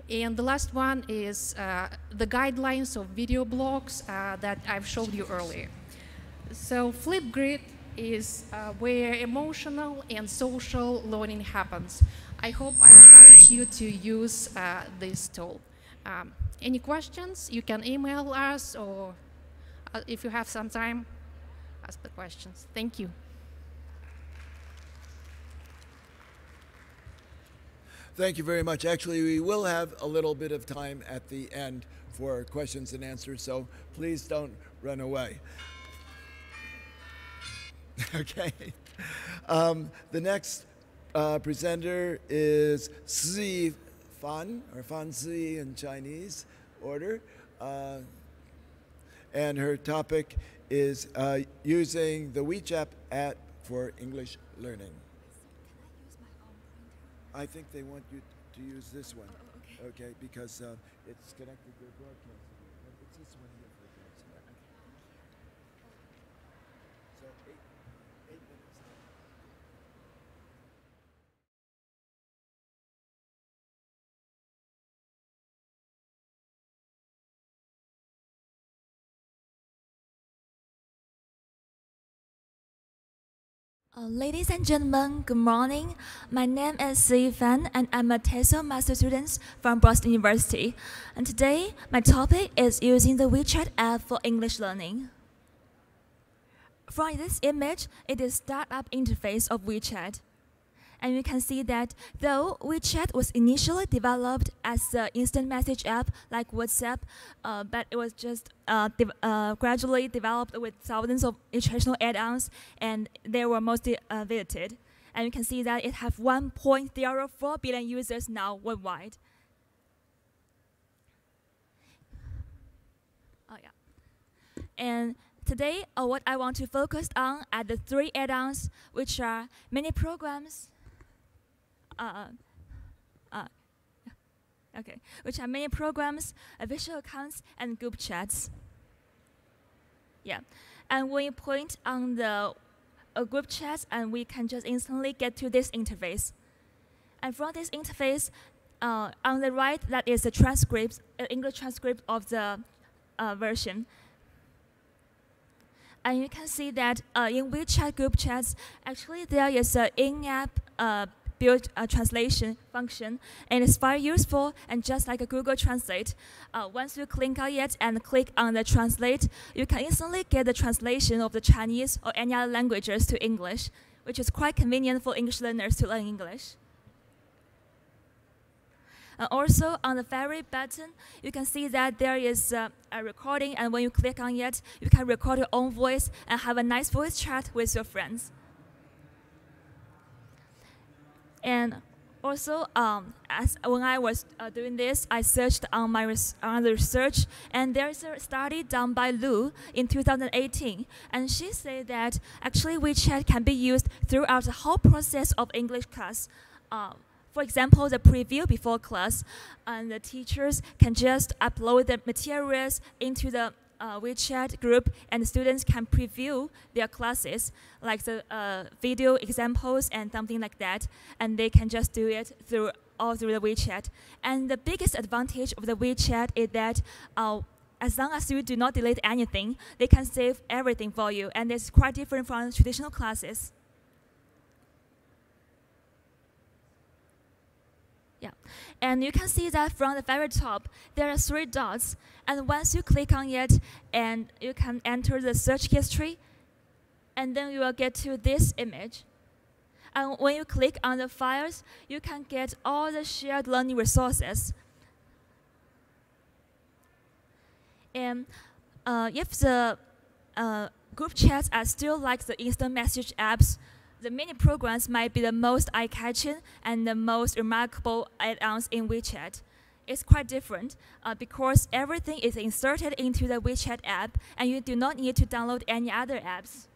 Speaker 8: And the last one is the guidelines of video blogs that I've showed you earlier. So Flipgrid is where emotional and social learning happens. I hope I encourage you to use this tool. Any questions? You can email us, or if you have some time, ask the questions. Thank you.
Speaker 1: Thank you very much. Actually, we will have a little bit of time at the end for questions and answers, so please don't run away. Okay. The next presenter is Si Fan, or Fan Si in Chinese order. And her topic is using the WeChat app for English learning. I think they want you to use this one. Oh, okay. Okay, because it's connected to the broadcast. It's this one here. So 8 minutes.
Speaker 11: Ladies and gentlemen, good morning. My name is Si Fan, and I'm a TESOL master student from Boston University. And today, my topic is using the WeChat app for English learning. From this image, it is startup interface of WeChat. And you can see that though WeChat was initially developed as an instant message app like WhatsApp, but it was just gradually developed with thousands of educational add-ons, and they were mostly visited. And you can see that it has 1.04 billion users now worldwide. Oh yeah. And today, what I want to focus on are the 3 add-ons, which are mini programs, which are many programs, visual accounts, and group chats. Yeah, and when you point on the group chats, and we can just instantly get to this interface. And from this interface, on the right, that is the transcript, English transcript of the version. And you can see that in WeChat group chats, actually there is an in-app built translation function, and it's very useful. And just like a Google Translate, once you click on it and click on the translate, you can instantly get the translation of the Chinese or any other languages to English, which is quite convenient for English learners to learn English. Also, on the favorite button, you can see that there is a recording, and when you click on it, you can record your own voice and have a nice voice chat with your friends. And Also, as when I was doing this, I searched on my the research, and there's a study done by Lu in 2018, and she said that actually WeChat can be used throughout the whole process of English class. For example, the preview before class, and the teachers can just upload the materials into the WeChat group, and the students can preview their classes, like the video examples and something like that, and they can just do it all through the WeChat. And the biggest advantage of the WeChat is that as long as you do not delete anything, they can save everything for you, and it's quite different from traditional classes. Yeah, and you can see that from the very top, there are 3 dots, and once you click on it, and you can enter the search history, and then you will get to this image. And when you click on the files, you can get all the shared learning resources. And if the group chats are still like the instant message apps, the mini programs might be the most eye-catching and the most remarkable add-ons in WeChat. It's quite different because everything is inserted into the WeChat app, and you do not need to download any other apps.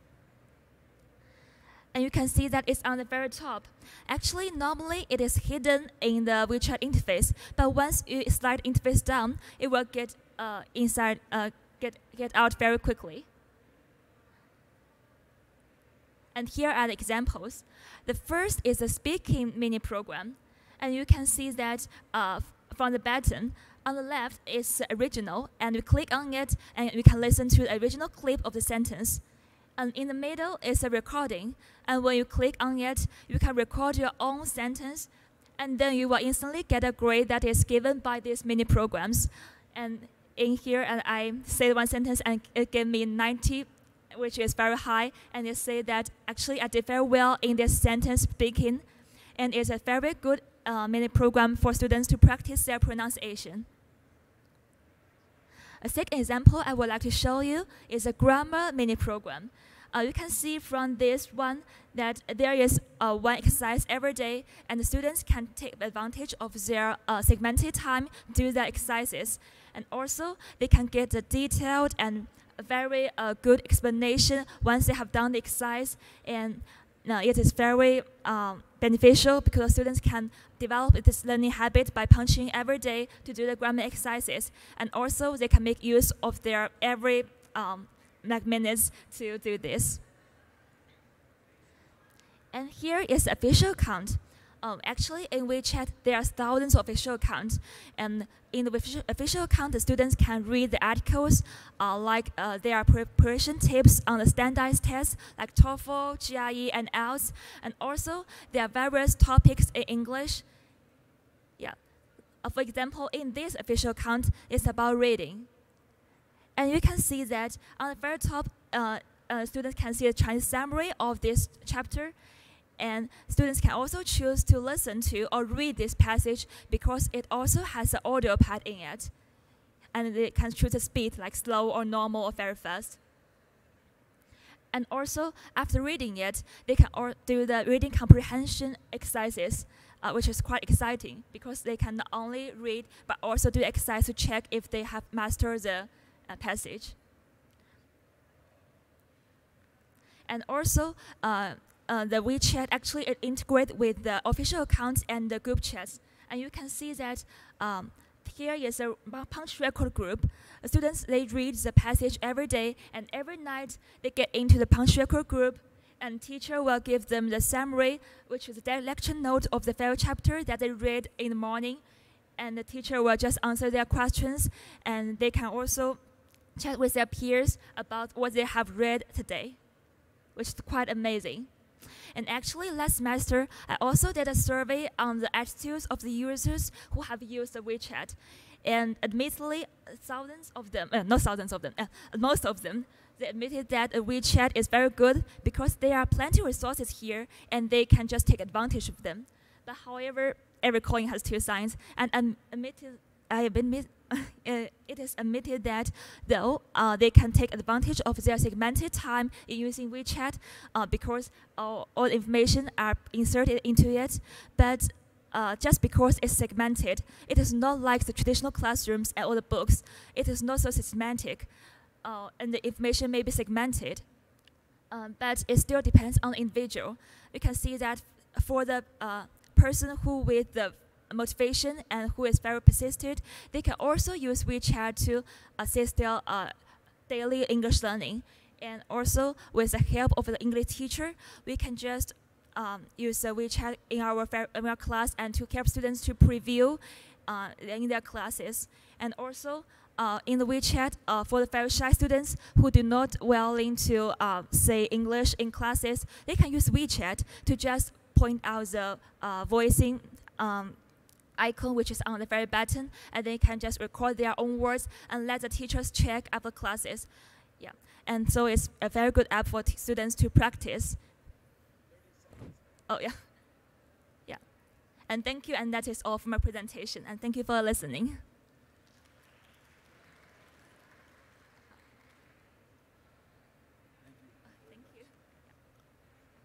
Speaker 11: And you can see that it's on the very top. Actually, normally it is hidden in the WeChat interface, but once you slide interface down, it will get get out very quickly. And here are the examples. The first is a speaking mini program. And you can see that from the button, on the left is original, and you click on it, and you can listen to the original clip of the sentence. And in the middle is a recording, and when you click on it, you can record your own sentence, and then you will instantly get a grade that is given by these mini programs. And in here, I say one sentence, and it gave me 90, which is very high, and they say that actually I did very well in this sentence speaking, and it's a very good mini program for students to practice their pronunciation. A second example I would like to show you is a grammar mini program. You can see from this one that there is one exercise every day, and the students can take advantage of their segmented time to do their exercises. And also, they can get a detailed and a very good explanation once they have done the exercise, and it is very beneficial because students can develop this learning habit by punching every day to do the grammar exercises, and also they can make use of their every minutes to do this. And here is the official account. Actually, in WeChat, there are thousands of official accounts, and in the official account, the students can read the articles, like there are preparation tips on the standardized tests, like TOEFL, GRE, and IELTS, and also there are various topics in English. Yeah, for example, in this official account, it's about reading, and you can see that on the very top, students can see a Chinese summary of this chapter. And students can also choose to listen to or read this passage because it also has an audio part in it. And they can choose a speed like slow or normal or very fast. And also, after reading it, they can do the reading comprehension exercises, which is quite exciting because they can not only read but also do exercise to check if they have mastered the passage. And also, the WeChat actually it integrates with the official accounts and the group chats. And you can see that here is a punch record group. Students, they read the passage every day, and every night they get into the punch record group, and teacher will give them the summary, which is the lecture note of the favorite chapter that they read in the morning. And the teacher will just answer their questions, and they can also chat with their peers about what they have read today, which is quite amazing. And actually, last semester, I also did a survey on the attitudes of the users who have used the WeChat. And admittedly, most of them, they admitted that WeChat is very good because there are plenty of resources here and they can just take advantage of them. But however, every coin has two sides. And it is admitted that though they can take advantage of their segmented time in using WeChat because all information are inserted into it, but just because it's segmented, it is not like the traditional classrooms and all the books. It is not so systematic, and the information may be segmented, but it still depends on the individual. You can see that for the person who with the motivation and who is very persistent, they can also use WeChat to assist their daily English learning. And also, with the help of the English teacher, we can just use WeChat in our class and to help students to preview in their classes. And also, in the WeChat, for the very shy students who do not willing to say English in classes, they can use WeChat to just point out the voicing icon, which is on the very button, and they can just record their own words and let the teachers check after classes. Yeah, and so it's a very good app for students to practice. Oh, yeah. Yeah. And thank you, and that is all for my presentation, and thank you for listening. Thank you.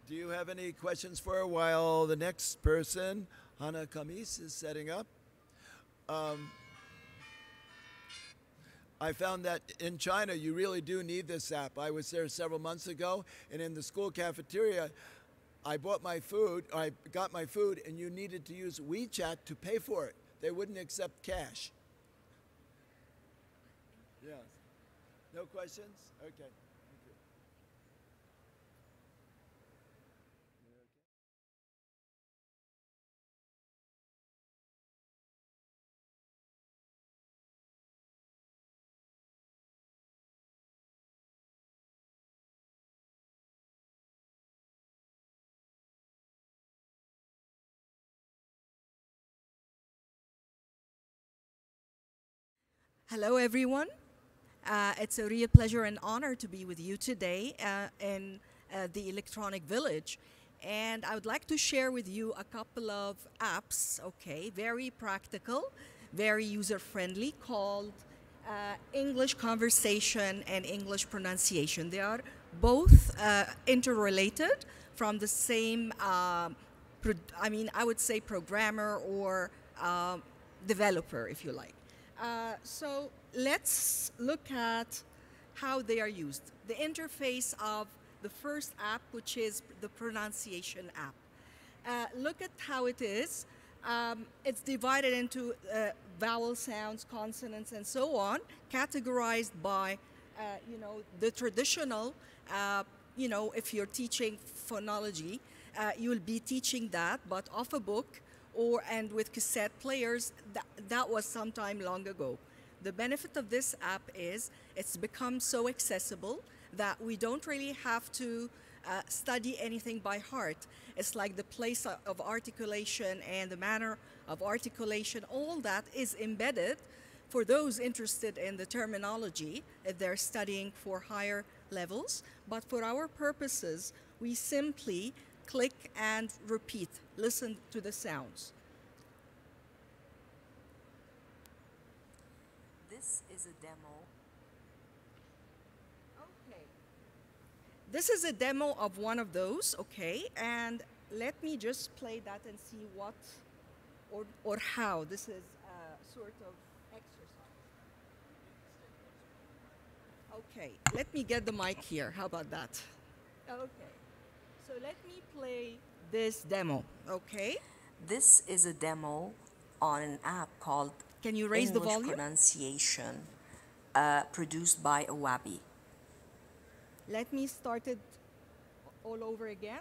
Speaker 1: Do you have any questions for her while the next person, Hana Kamis, is setting up? I found that in China, you really do need this app. I was there several months ago, and in the school cafeteria, I got my food, and you needed to use WeChat to pay for it. They wouldn't accept cash. Yes. No questions? Okay. Thank you.
Speaker 12: Hello, everyone. It's a real pleasure and honor to be with you today in the Electronic Village. And I would like to share with you a couple of apps, okay, very practical, very user-friendly, called English Conversation and English Pronunciation. They are both interrelated from the same, I would say programmer or developer, if you like. So let's look at how they are used. The interface of the first app, which is the pronunciation app. Look at how it is. It's divided into vowel sounds, consonants, and so on, categorized by, the traditional, if you're teaching phonology, you will be teaching that, but off a book, and with cassette players, that was some time long ago. The benefit of this app is it's become so accessible that we don't really have to study anything by heart. It's like the place of articulation and the manner of articulation, all that is embedded for those interested in the terminology if they're studying for higher levels. But for our purposes, we simply click and repeat, listen to the sounds.
Speaker 13: This is a demo.
Speaker 12: Okay. This is a demo of one of those, okay, and let me just play that and see what or how this is sort of exercise. Okay, let me get the mic here. How about that? Okay. So let me play this demo, okay?
Speaker 13: This is a demo on an app called
Speaker 12: Can you raise
Speaker 13: English
Speaker 12: the volume?
Speaker 13: Pronunciation, produced by Awabi.
Speaker 12: Let me start it all over again.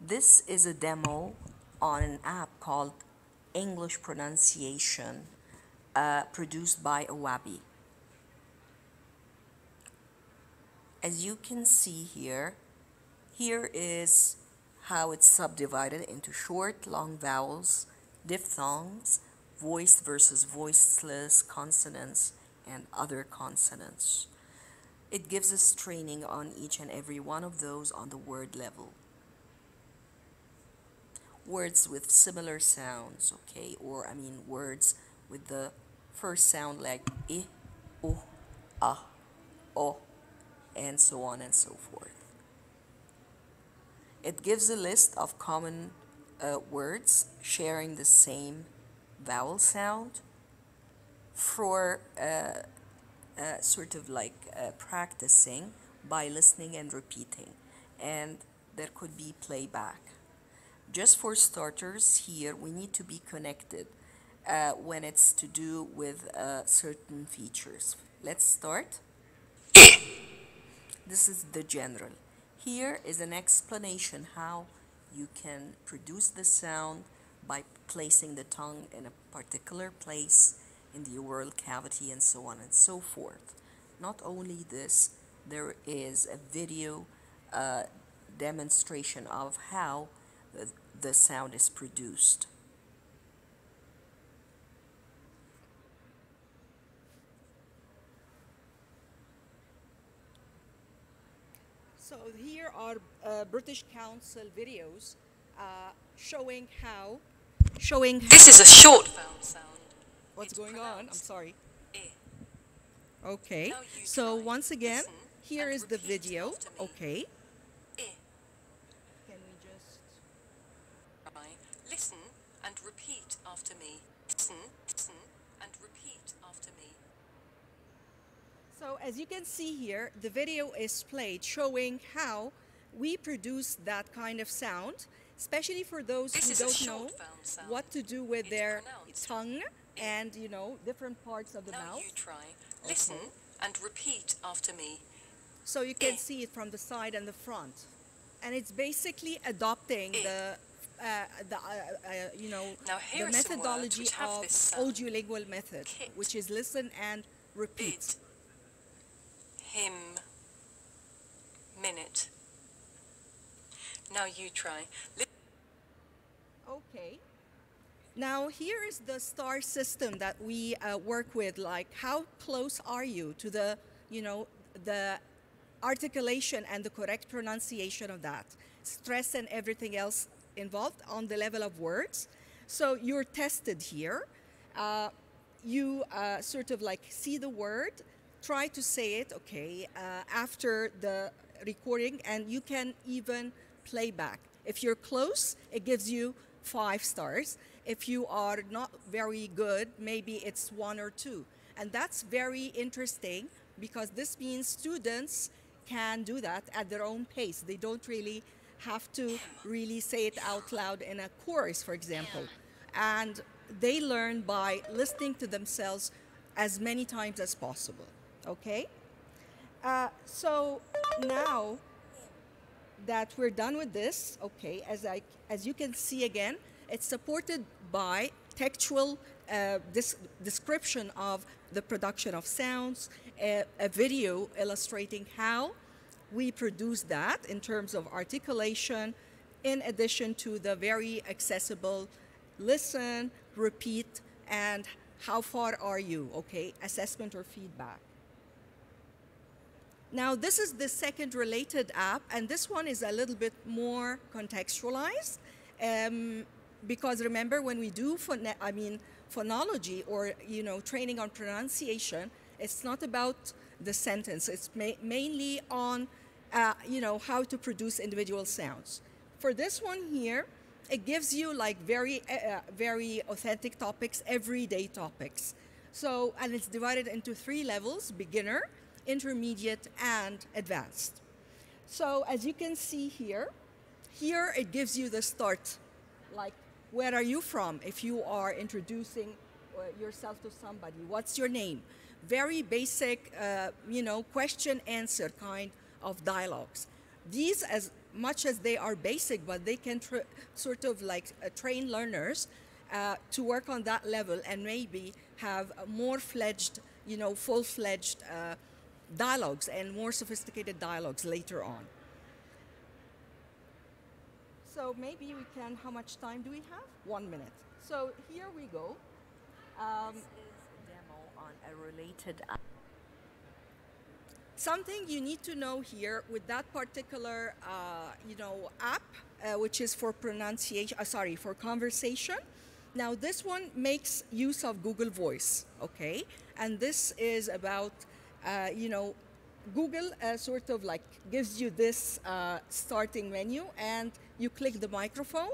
Speaker 13: This is a demo on an app called English Pronunciation, produced by Awabi. As you can see here is how it's subdivided into short, long vowels, diphthongs, voiced versus voiceless consonants, and other consonants. It gives us training on each and every one of those on the word level. Words with similar sounds, okay, words with the first sound like I, U, A, O, and so on and so forth. It gives a list of common words sharing the same vowel sound for sort of like practicing by listening and repeating. And there could be playback. Just for starters, here we need to be connected when it's to do with certain features. Let's start. This is the general. Here is an explanation how you can produce the sound by placing the tongue in a particular place in the oral cavity and so on and so forth. Not only this, there is a video demonstration of how the sound is produced.
Speaker 12: So here are British Council videos showing how.
Speaker 14: This is a short vowel sound.
Speaker 12: What's going on? I'm sorry.
Speaker 14: I.
Speaker 12: Okay. So once again, here is the video. Okay.
Speaker 14: I.
Speaker 12: Can we just
Speaker 14: listen and repeat after me? Listen and repeat after me.
Speaker 12: So as you can see here, the video is played showing how we produce that kind of sound, especially for those who don't know what to do with their tongue and, you know, different parts of the mouth.
Speaker 14: Now you try. Listen and repeat after me.
Speaker 12: So you can see it from the side and the front. And it's basically adopting the methodology of audiolingual method, which is listen and repeat.
Speaker 14: Him. Minute. Now you try.
Speaker 12: Okay. Now here is the star system that we work with. Like, how close are you to the, you know, the articulation and the correct pronunciation of that? Stress and everything else involved on the level of words. So you're tested here. You sort of like see the word, try to say it, okay, after the recording, and you can even play back. If you're close, it gives you 5 stars. If you are not very good, maybe it's 1 or 2. And that's very interesting because this means students can do that at their own pace. They don't really have to really say it out loud in a chorus, for example. And they learn by listening to themselves as many times as possible. Okay? So now that we're done with this, okay, as you can see again, it's supported by textual description of the production of sounds, a video illustrating how we produce that in terms of articulation, in addition to the very accessible listen, repeat, and how far are you, okay, assessment or feedback. Now, this is the second related app, and this one is a little bit more contextualized. Because remember, when we do phonology or, you know, training on pronunciation, it's not about the sentence. It's mainly on, you know, how to produce individual sounds. For this one here, it gives you like very authentic topics, everyday topics. So, and it's divided into 3 levels: beginner, intermediate, and advanced. So as you can see here, it gives you the start, like, where are you from? If you are introducing yourself to somebody, what's your name? Very basic, you know, question-answer kind of dialogues. These, as much as they are basic, but they can sort of like train learners to work on that level and maybe have a more fledged, you know, full-fledged dialogues and more sophisticated dialogues later on. So maybe we can, how much time do we have? 1 minute. So here we go.
Speaker 13: This is a demo on a related app.
Speaker 12: Something you need to know here with that particular, you know, app, which is for pronunciation, for conversation. Now this one makes use of Google Voice, okay? And this is about, you know, Google sort of like gives you this starting menu, and you click the microphone,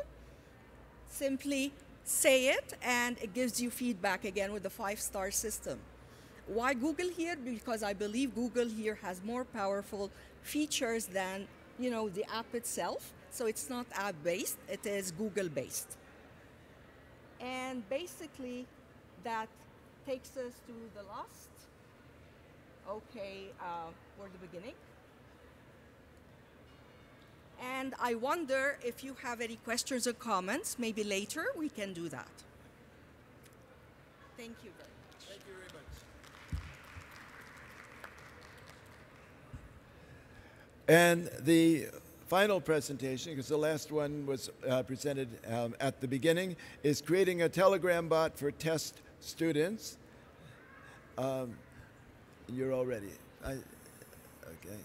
Speaker 12: simply say it, and it gives you feedback again with the 5-star system. Why Google here? Because I believe Google here has more powerful features than, you know, the app itself. So it's not app-based, it is Google-based. And basically, that takes us to the last. Okay, for the beginning. And I wonder if you have any questions or comments. Maybe later we can do that. Thank you very much.
Speaker 1: Thank you very much. And the final presentation, because the last one was presented at the beginning, is creating a Telegram bot for test students. You're all ready. Okay.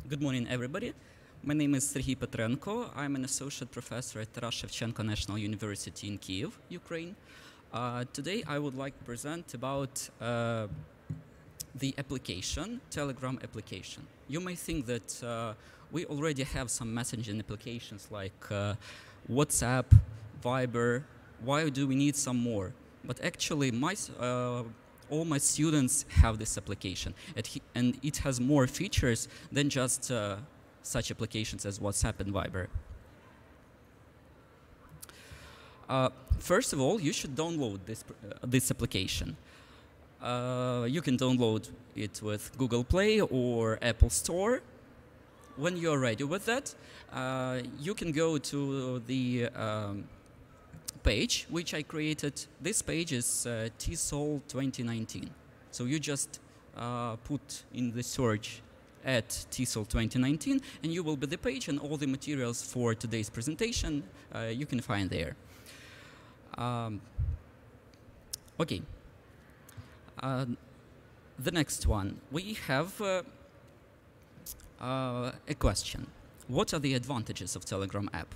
Speaker 15: Good morning, everybody. My name is Serhiy Petrenko. I'm an associate professor at Taras Shevchenko National University in Kyiv, Ukraine. Today, I would like to present about the application, Telegram application. You may think that we already have some messaging applications like WhatsApp, Viber. Why do we need some more? But actually, all my students have this application, and it has more features than just such applications as WhatsApp and Viber. First of all, you should download this application. You can download it with Google Play or Apple Store. When you're ready with that, you can go to the page which I created. This page is TESOL 2019. So you just put in the search at TESOL 2019 and you will be the page, and all the materials for today's presentation you can find there. Okay. The next one, we have a question. What are the advantages of Telegram app?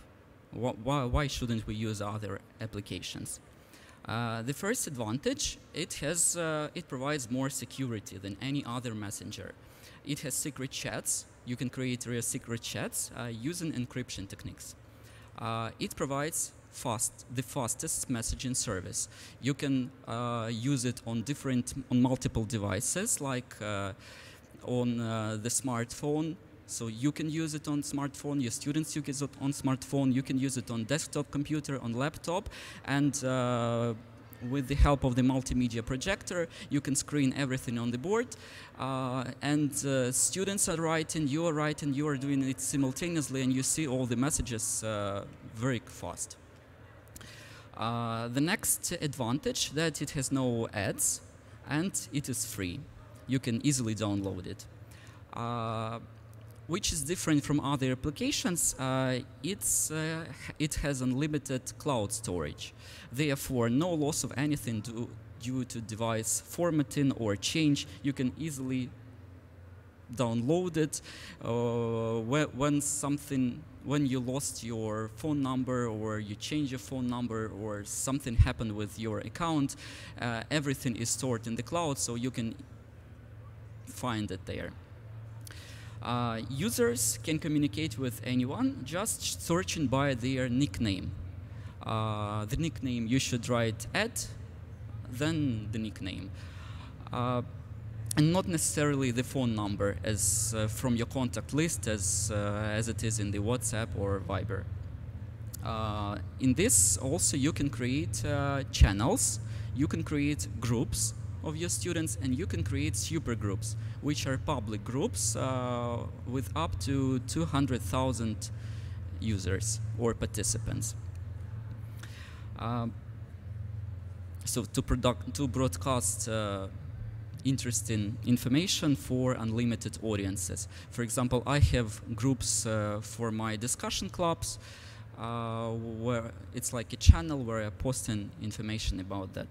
Speaker 15: Why shouldn't we use other applications? The first advantage, it provides more security than any other messenger. It has secret chats. You can create real secret chats using encryption techniques. It provides the fastest messaging service. You can use it on multiple devices, like on the smartphone. So you can use it on smartphone, your students use it on smartphone, you can use it on desktop computer, on laptop, and with the help of the multimedia projector, you can screen everything on the board. Students are writing, you are doing it simultaneously, and you see all the messages very fast. The next advantage, that it has no ads, and it is free. You can easily download it. Which is different from other applications, it has unlimited cloud storage. Therefore, no loss of anything due to device formatting or change. You can easily download it. When you lost your phone number, or you change your phone number, or something happened with your account, everything is stored in the cloud, so you can find it there. Users can communicate with anyone just searching by their nickname. The nickname, you should write then the nickname. And not necessarily the phone number as from your contact list as it is in the WhatsApp or Viber. In this also you can create channels, you can create groups of your students, and you can create super groups, which are public groups with up to 200,000 users or participants. So to broadcast interesting information for unlimited audiences. For example, I have groups for my discussion clubs where it's like a channel where I'm posting information about that.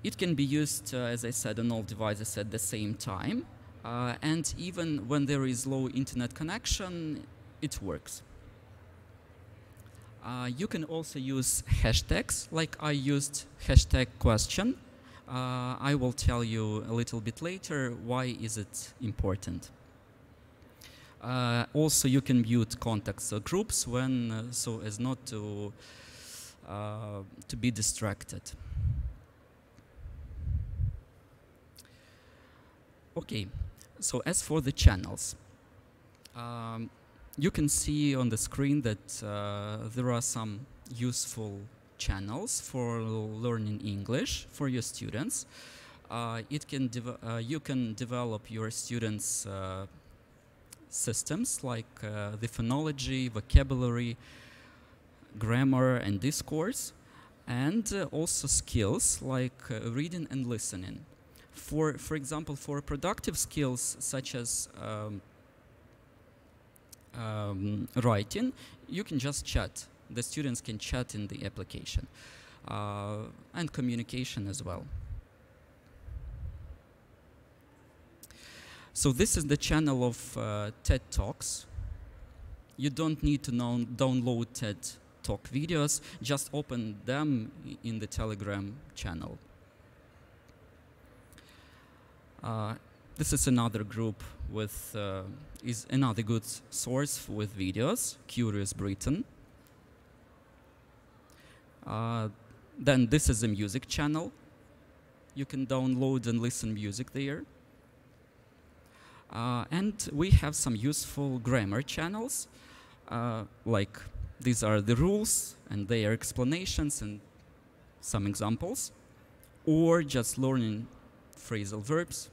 Speaker 15: It can be used, as I said, on all devices at the same time. And even when there is low internet connection, it works. You can also use hashtags, like I used hashtag question. I will tell you a little bit later why is it important. Also, you can mute contacts or groups when so as not to be distracted. Okay, so as for the channels, you can see on the screen that there are some useful channels for learning English for your students. You can develop your students' systems like the phonology, vocabulary, grammar, and discourse, and also skills like reading and listening. For example, for productive skills such as writing, you can just chat. The students can chat in the application, and communication as well. So this is the channel of TED Talks. You don't need to download TED Talk videos, just open them in the Telegram channel. This is another group with, is another good source with videos, Curious Britain. Then this is a music channel. You can download and listen music there. And we have some useful grammar channels, like these are the rules and their explanations and some examples, or just learning phrasal verbs.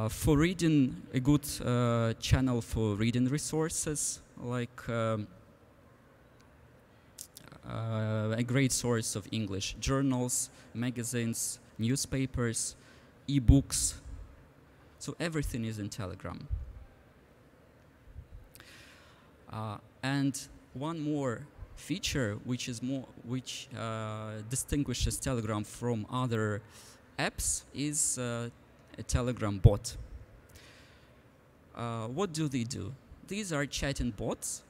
Speaker 15: For reading, a good channel for reading resources, like a great source of English journals, magazines, newspapers, e-books. So everything is in Telegram. And one more feature which distinguishes Telegram from other apps is a Telegram bot. What do they do? These are chatting bots,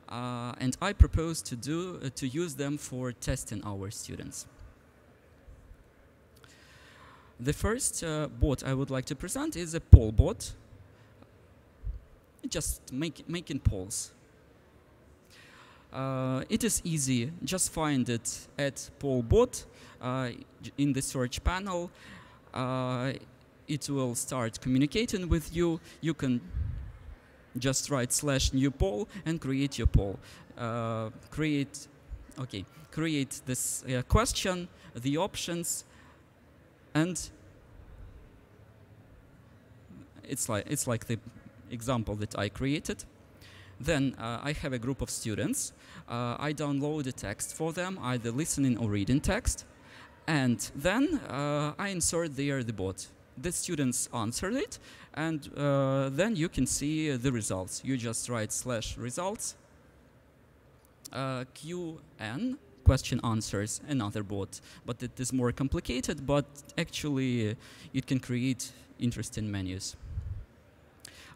Speaker 15: and I propose to use them for testing our students. The first bot I would like to present is a poll bot. Just making polls. It is easy. Just find it at poll bot in the search panel. It will start communicating with you. You can just write /new poll and create your poll. Create this question, the options, and it's like the example that I created. Then I have a group of students. I download a text for them, either listening or reading text, and then I insert there the bot. The students answered it, and then you can see the results. You just write /results, QN, question answers, another bot. But it is more complicated, but actually it can create interesting menus.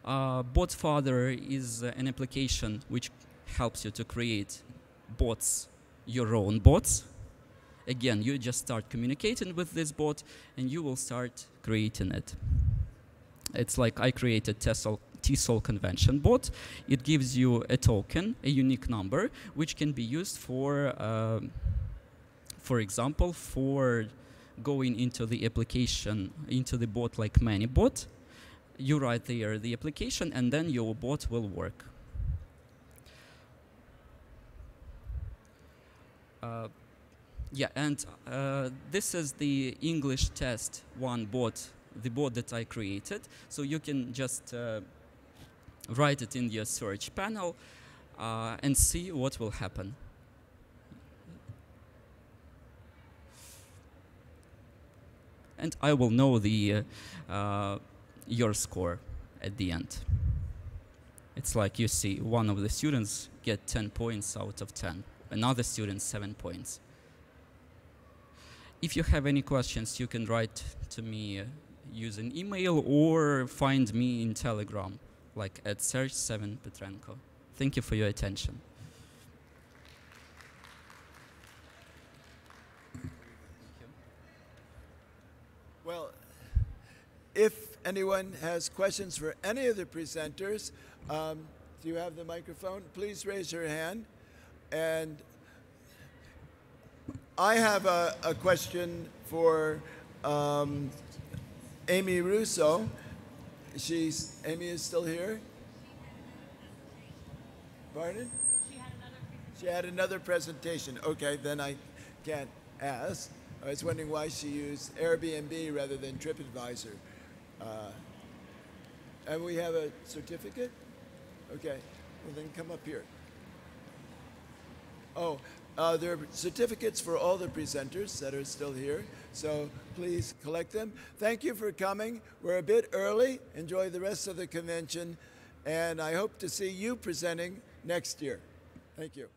Speaker 15: Botfather is an application which helps you to create bots, your own bots. Again, you just start communicating with this bot and you will start creating it. It's like I created TESOL convention bot. It gives you a token, a unique number, which can be used for example, for going into the application, into the bot like ManyBot. You write there the application and then your bot will work. Yeah, and this is the English test one bot, the bot that I created. So you can just write it in your search panel, and see what will happen. And I will know your score at the end. It's like you see one of the students get 10 points out of 10, another student 7 points. If you have any questions, you can write to me using email or find me in Telegram, like at Serge7Petrenko. Thank you for your attention.
Speaker 1: Well, if anyone has questions for any of the presenters, do you have the microphone? Please raise your hand. And I have a question for Amy Russo. Amy is still here? Pardon? She had another presentation. Okay, then I can't ask. I was wondering why she used Airbnb rather than TripAdvisor. And we have a certificate? Okay, well then come up here. Oh, there are certificates for all the presenters that are still here, so please collect them. Thank you for coming. We're a bit early. Enjoy the rest of the convention, and I hope to see you presenting next year. Thank you.